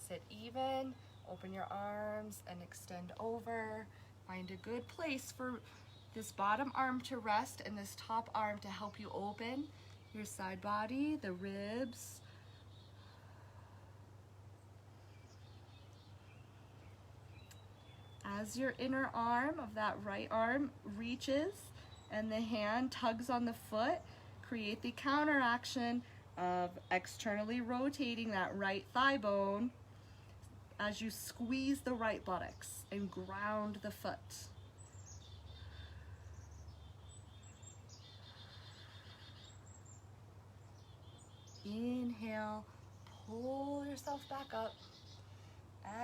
sit even, open your arms and extend over. Find a good place for this bottom arm to rest and this top arm to help you open your side body, the ribs. As your inner arm of that right arm reaches and the hand tugs on the foot, create the counteraction of externally rotating that right thigh bone as you squeeze the right buttocks and ground the foot. Inhale, pull yourself back up.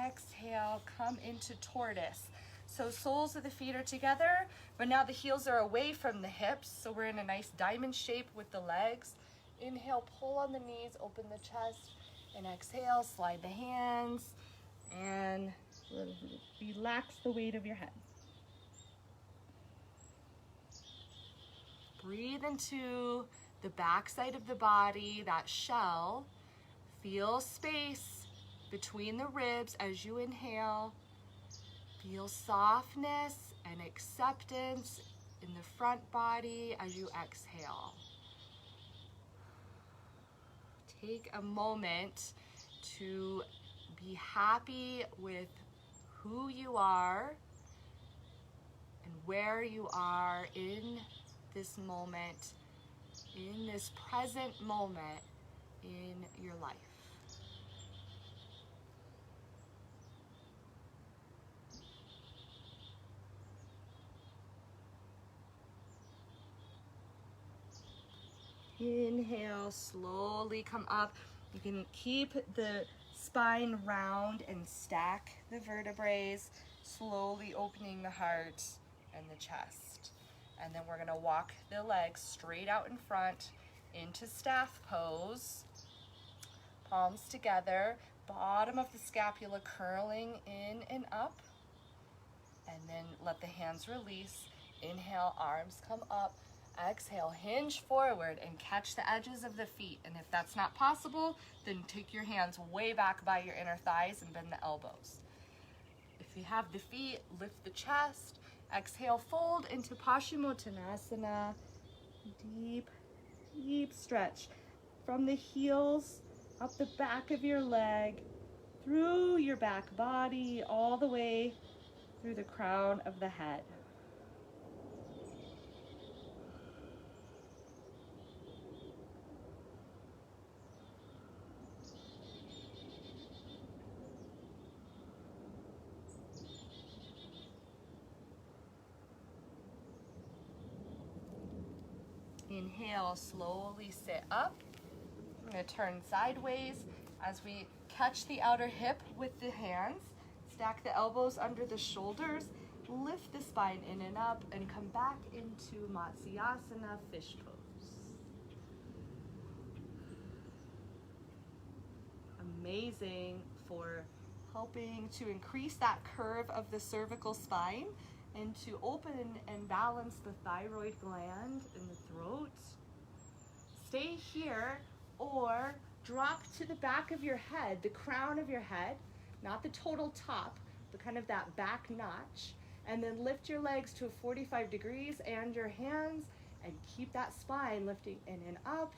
Exhale, come into tortoise. So soles of the feet are together, but now the heels are away from the hips. So we're in a nice diamond shape with the legs. Inhale, pull on the knees, open the chest, and exhale, slide the hands And relax the weight of your head. Breathe into the backside of the body, that shell. Feel space between the ribs as you inhale. Feel softness and acceptance in the front body as you exhale. Take a moment to be happy with who you are and where you are in this moment, in this present moment in your life. Inhale, slowly come up. You can keep the spine round and stack the vertebrae, slowly opening the heart and the chest. And then we're gonna walk the legs straight out in front into staff pose. Palms together, bottom of the scapula curling in and up. And then let the hands release. Inhale, arms come up. Exhale, hinge forward and catch the edges of the feet. And if that's not possible, then take your hands way back by your inner thighs and bend the elbows. If you have the feet, lift the chest. Exhale, fold into Paschimottanasana. Deep, deep stretch from the heels up the back of your leg, through your back body, all the way through the crown of the head. Inhale, slowly sit up. I'm going to turn sideways as we catch the outer hip with the hands. Stack the elbows under the shoulders. Lift the spine in and up and come back into Matsyasana, fish pose. Amazing for helping to increase that curve of the cervical spine and to open and balance the thyroid gland in the throat. Stay here or drop to the back of your head, the crown of your head, not the total top, but kind of that back notch. And then lift your legs to 45 degrees and your hands, and keep that spine lifting in and up.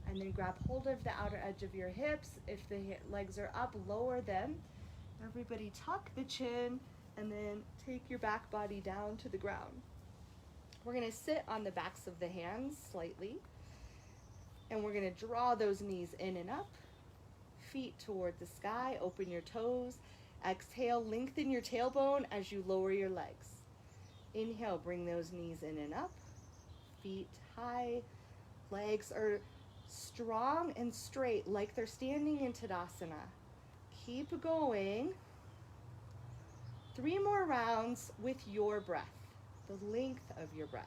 And then grab hold of the outer edge of your hips. If the legs are up, lower them. Everybody tuck the chin and then take your back body down to the ground. We're gonna sit on the backs of the hands slightly. And we're gonna draw those knees in and up. Feet toward the sky, open your toes. Exhale, lengthen your tailbone as you lower your legs. Inhale, bring those knees in and up. Feet high, legs are strong and straight like they're standing in Tadasana. Keep going. 3 more rounds with your breath, the length of your breath.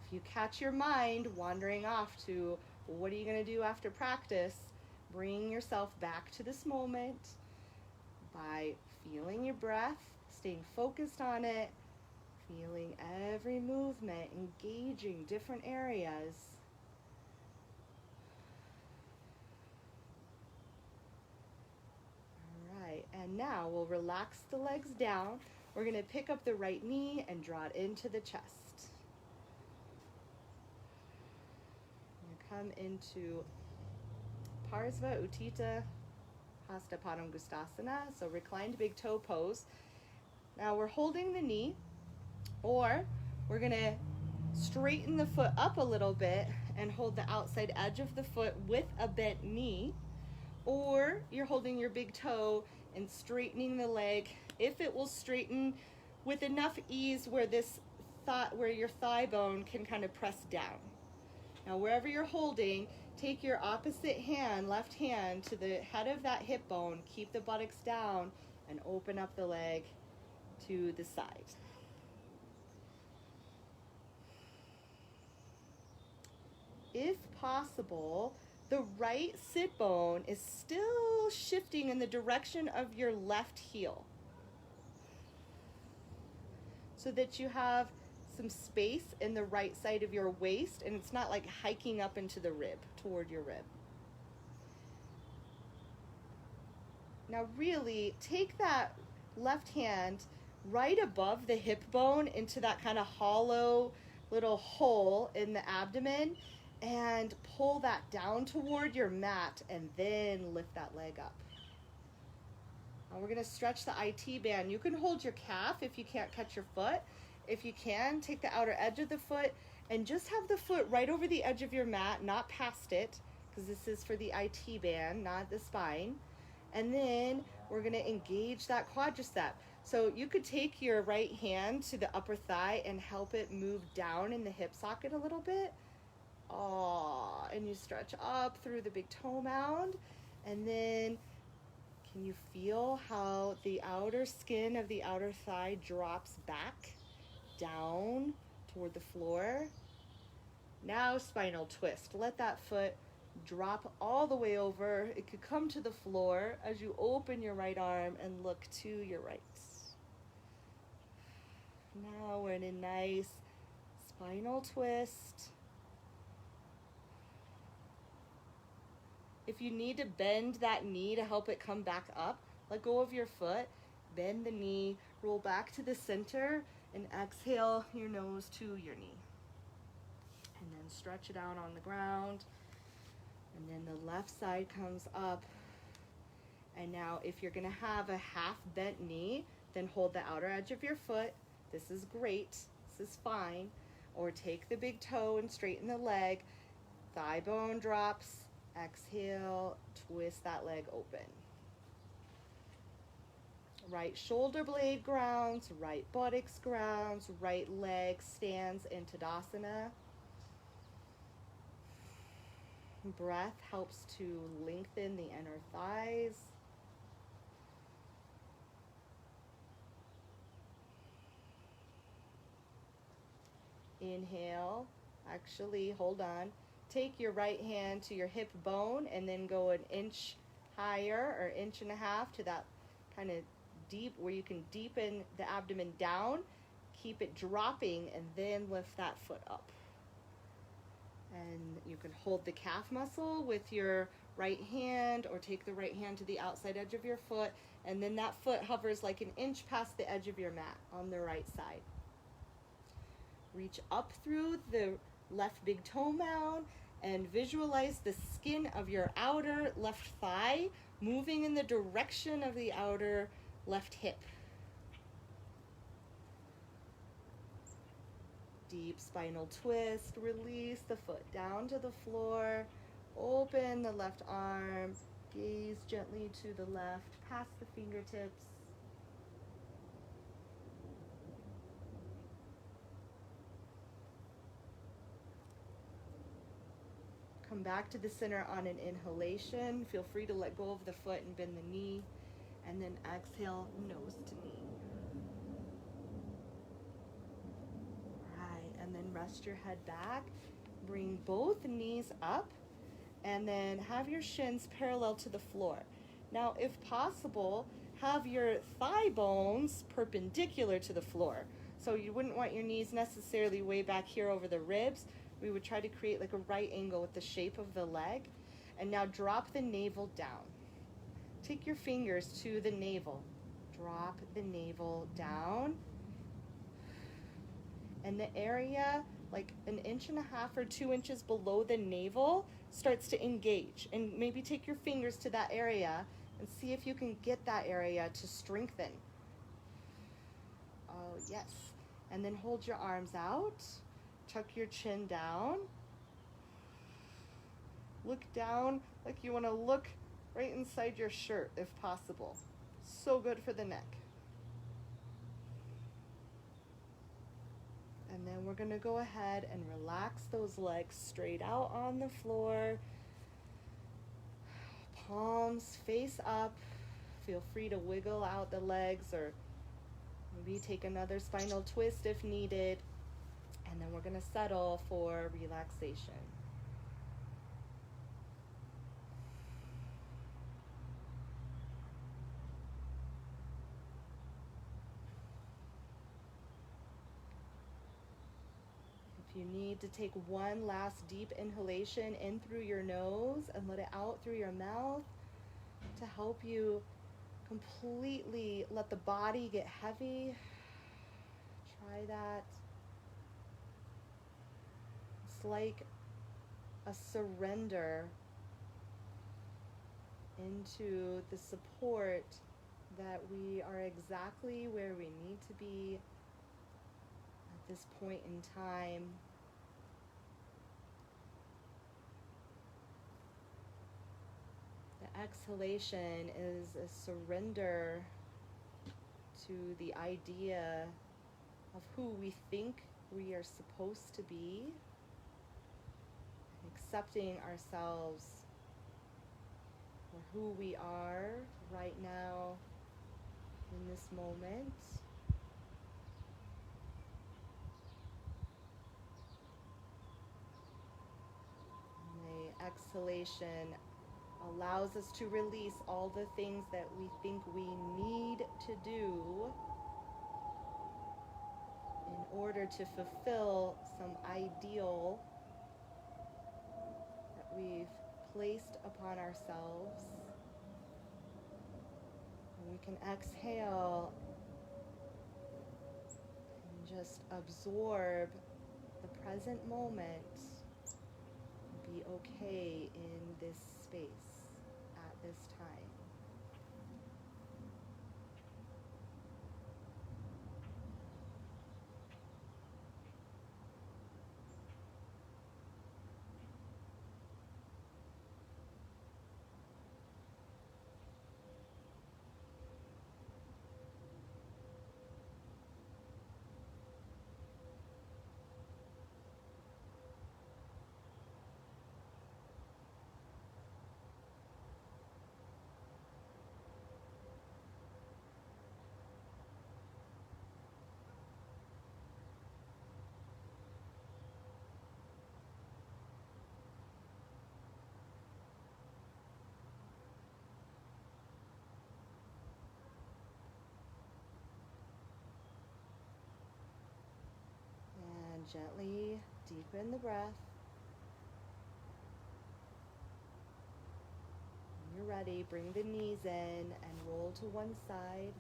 If you catch your mind wandering off to, well, what are you going to do after practice? Bring yourself back to this moment by feeling your breath, staying focused on it, feeling every movement, engaging different areas. All right, and now we'll relax the legs down. We're going to pick up the right knee and draw it into the chest. Come into Parsva Utthita Hasta Padangustasana, so reclined big toe pose. Now we're holding the knee, or we're gonna straighten the foot up a little bit and hold the outside edge of the foot with a bent knee, or you're holding your big toe and straightening the leg. If it will straighten with enough ease where where your thigh bone can kind of press down. Now, wherever you're holding, take your opposite hand, left hand, to the head of that hip bone. Keep the buttocks down and open up the leg to the side. if possible, the right sit bone is still shifting in the direction of your left heel, so that you have some space in the right side of your waist and it's not like hiking up into the rib, toward your rib. Now really take that left hand right above the hip bone into that kind of hollow little hole in the abdomen and pull that down toward your mat and then lift that leg up. Now we're going to stretch the IT band. You can hold your calf if you can't catch your foot. If you can, take the outer edge of the foot and just have the foot right over the edge of your mat, not past it, because this is for the IT band, not the spine. And then we're going to engage that quadricep. So you could take your right hand to the upper thigh and help it move down in the hip socket a little bit. And you stretch up through the big toe mound. And then can you feel how the outer skin of the outer thigh drops back down toward the floor? Now spinal twist. Let that foot drop all the way over. It could come to the floor as you open your right arm and look to your right. Now we're in a nice spinal twist. If you need to bend that knee to help it come back up, let go of your foot, bend the knee, roll back to the center, and exhale your nose to your knee. And then stretch it out on the ground. And then the left side comes up. And now if you're gonna have a half bent knee, then hold the outer edge of your foot. This is great, this is fine. Or take the big toe and straighten the leg. Thigh bone drops, exhale, twist that leg open. Right shoulder blade grounds, right buttocks grounds, right leg stands in Tadasana. Breath helps to lengthen the inner thighs. Inhale, actually hold on. Take your right hand to your hip bone and then go an inch higher or inch and a half to that kind of deep where you can deepen the abdomen down. Keep it dropping and then lift that foot up. And you can hold the calf muscle with your right hand or take the right hand to the outside edge of your foot, and then that foot hovers like an inch past the edge of your mat on the right side. Reach up through the left big toe mound and visualize the skin of your outer left thigh moving in the direction of the outer left hip. Deep spinal twist, release the foot down to the floor, open the left arm, gaze gently to the left, past the fingertips. Come back to the center on an inhalation. Feel free to let go of the foot and bend the knee, and then exhale, nose to knee. And then rest your head back, bring both knees up, and then have your shins parallel to the floor. Now, if possible, have your thigh bones perpendicular to the floor. So you wouldn't want your knees necessarily way back here over the ribs. We would try to create like a right angle with the shape of the leg. And now drop the navel down. Take your fingers to the navel. Drop the navel down. And the area, like an inch and a half or 2 inches below the navel, starts to engage. And maybe take your fingers to that area and see if you can get that area to strengthen. Oh, yes. And then hold your arms out. Tuck your chin down. Look down like you want to look right inside your shirt if possible. So good for the neck. And then we're going to go ahead and relax those legs straight out on the floor. Palms face up. Feel free to wiggle out the legs or maybe take another spinal twist if needed. And then we're going to settle for relaxation. you need to take one last deep inhalation in through your nose and let it out through your mouth to help you completely let the body get heavy. Try that. It's like a surrender into the support that we are exactly where we need to be at this point in time. The exhalation is a surrender to the idea of who we think we are supposed to be, accepting ourselves for who we are right now in this moment. And the exhalation allows us to release all the things that we think we need to do in order to fulfill some ideal that we've placed upon ourselves. And we can exhale and just absorb the present moment and be okay in this space at this time. Gently deepen the breath. When you're ready, bring the knees in and roll to one side.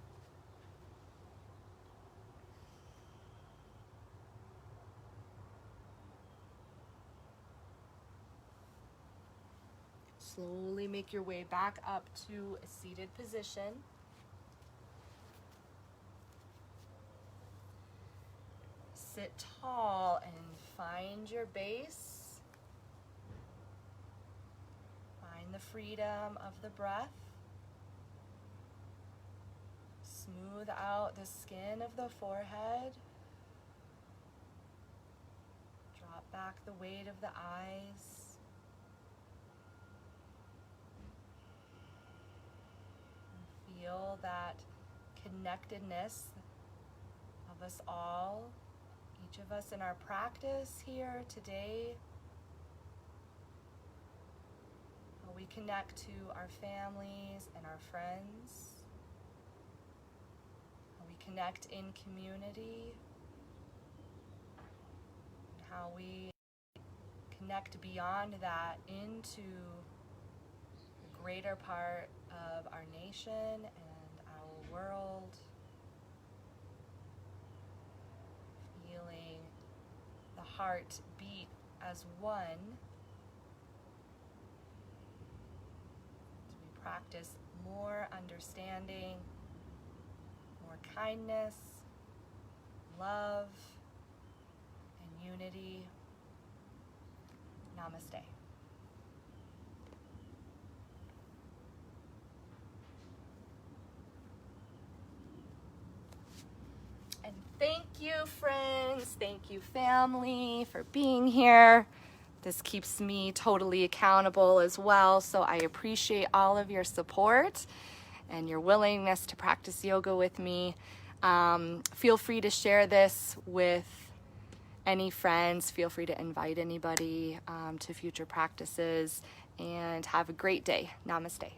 Slowly make your way back up to a seated position. Sit tall and find your base. Find the freedom of the breath. Smooth out the skin of the forehead. Drop back the weight of the eyes. And feel that connectedness of us all. Each of us in our practice here today, how we connect to our families and our friends, how we connect in community, and how we connect beyond that into the greater part of our nation and our world. Feeling the heart beat as one as we practice more understanding, more kindness, love, and unity. Namaste. And thank you, friends. Thank you, family, for being here. This keeps me totally accountable as well, so I appreciate all of your support and your willingness to practice yoga with me. Feel free to share this with any friends. Feel free to invite anybody to future practices, and have a great day. Namaste.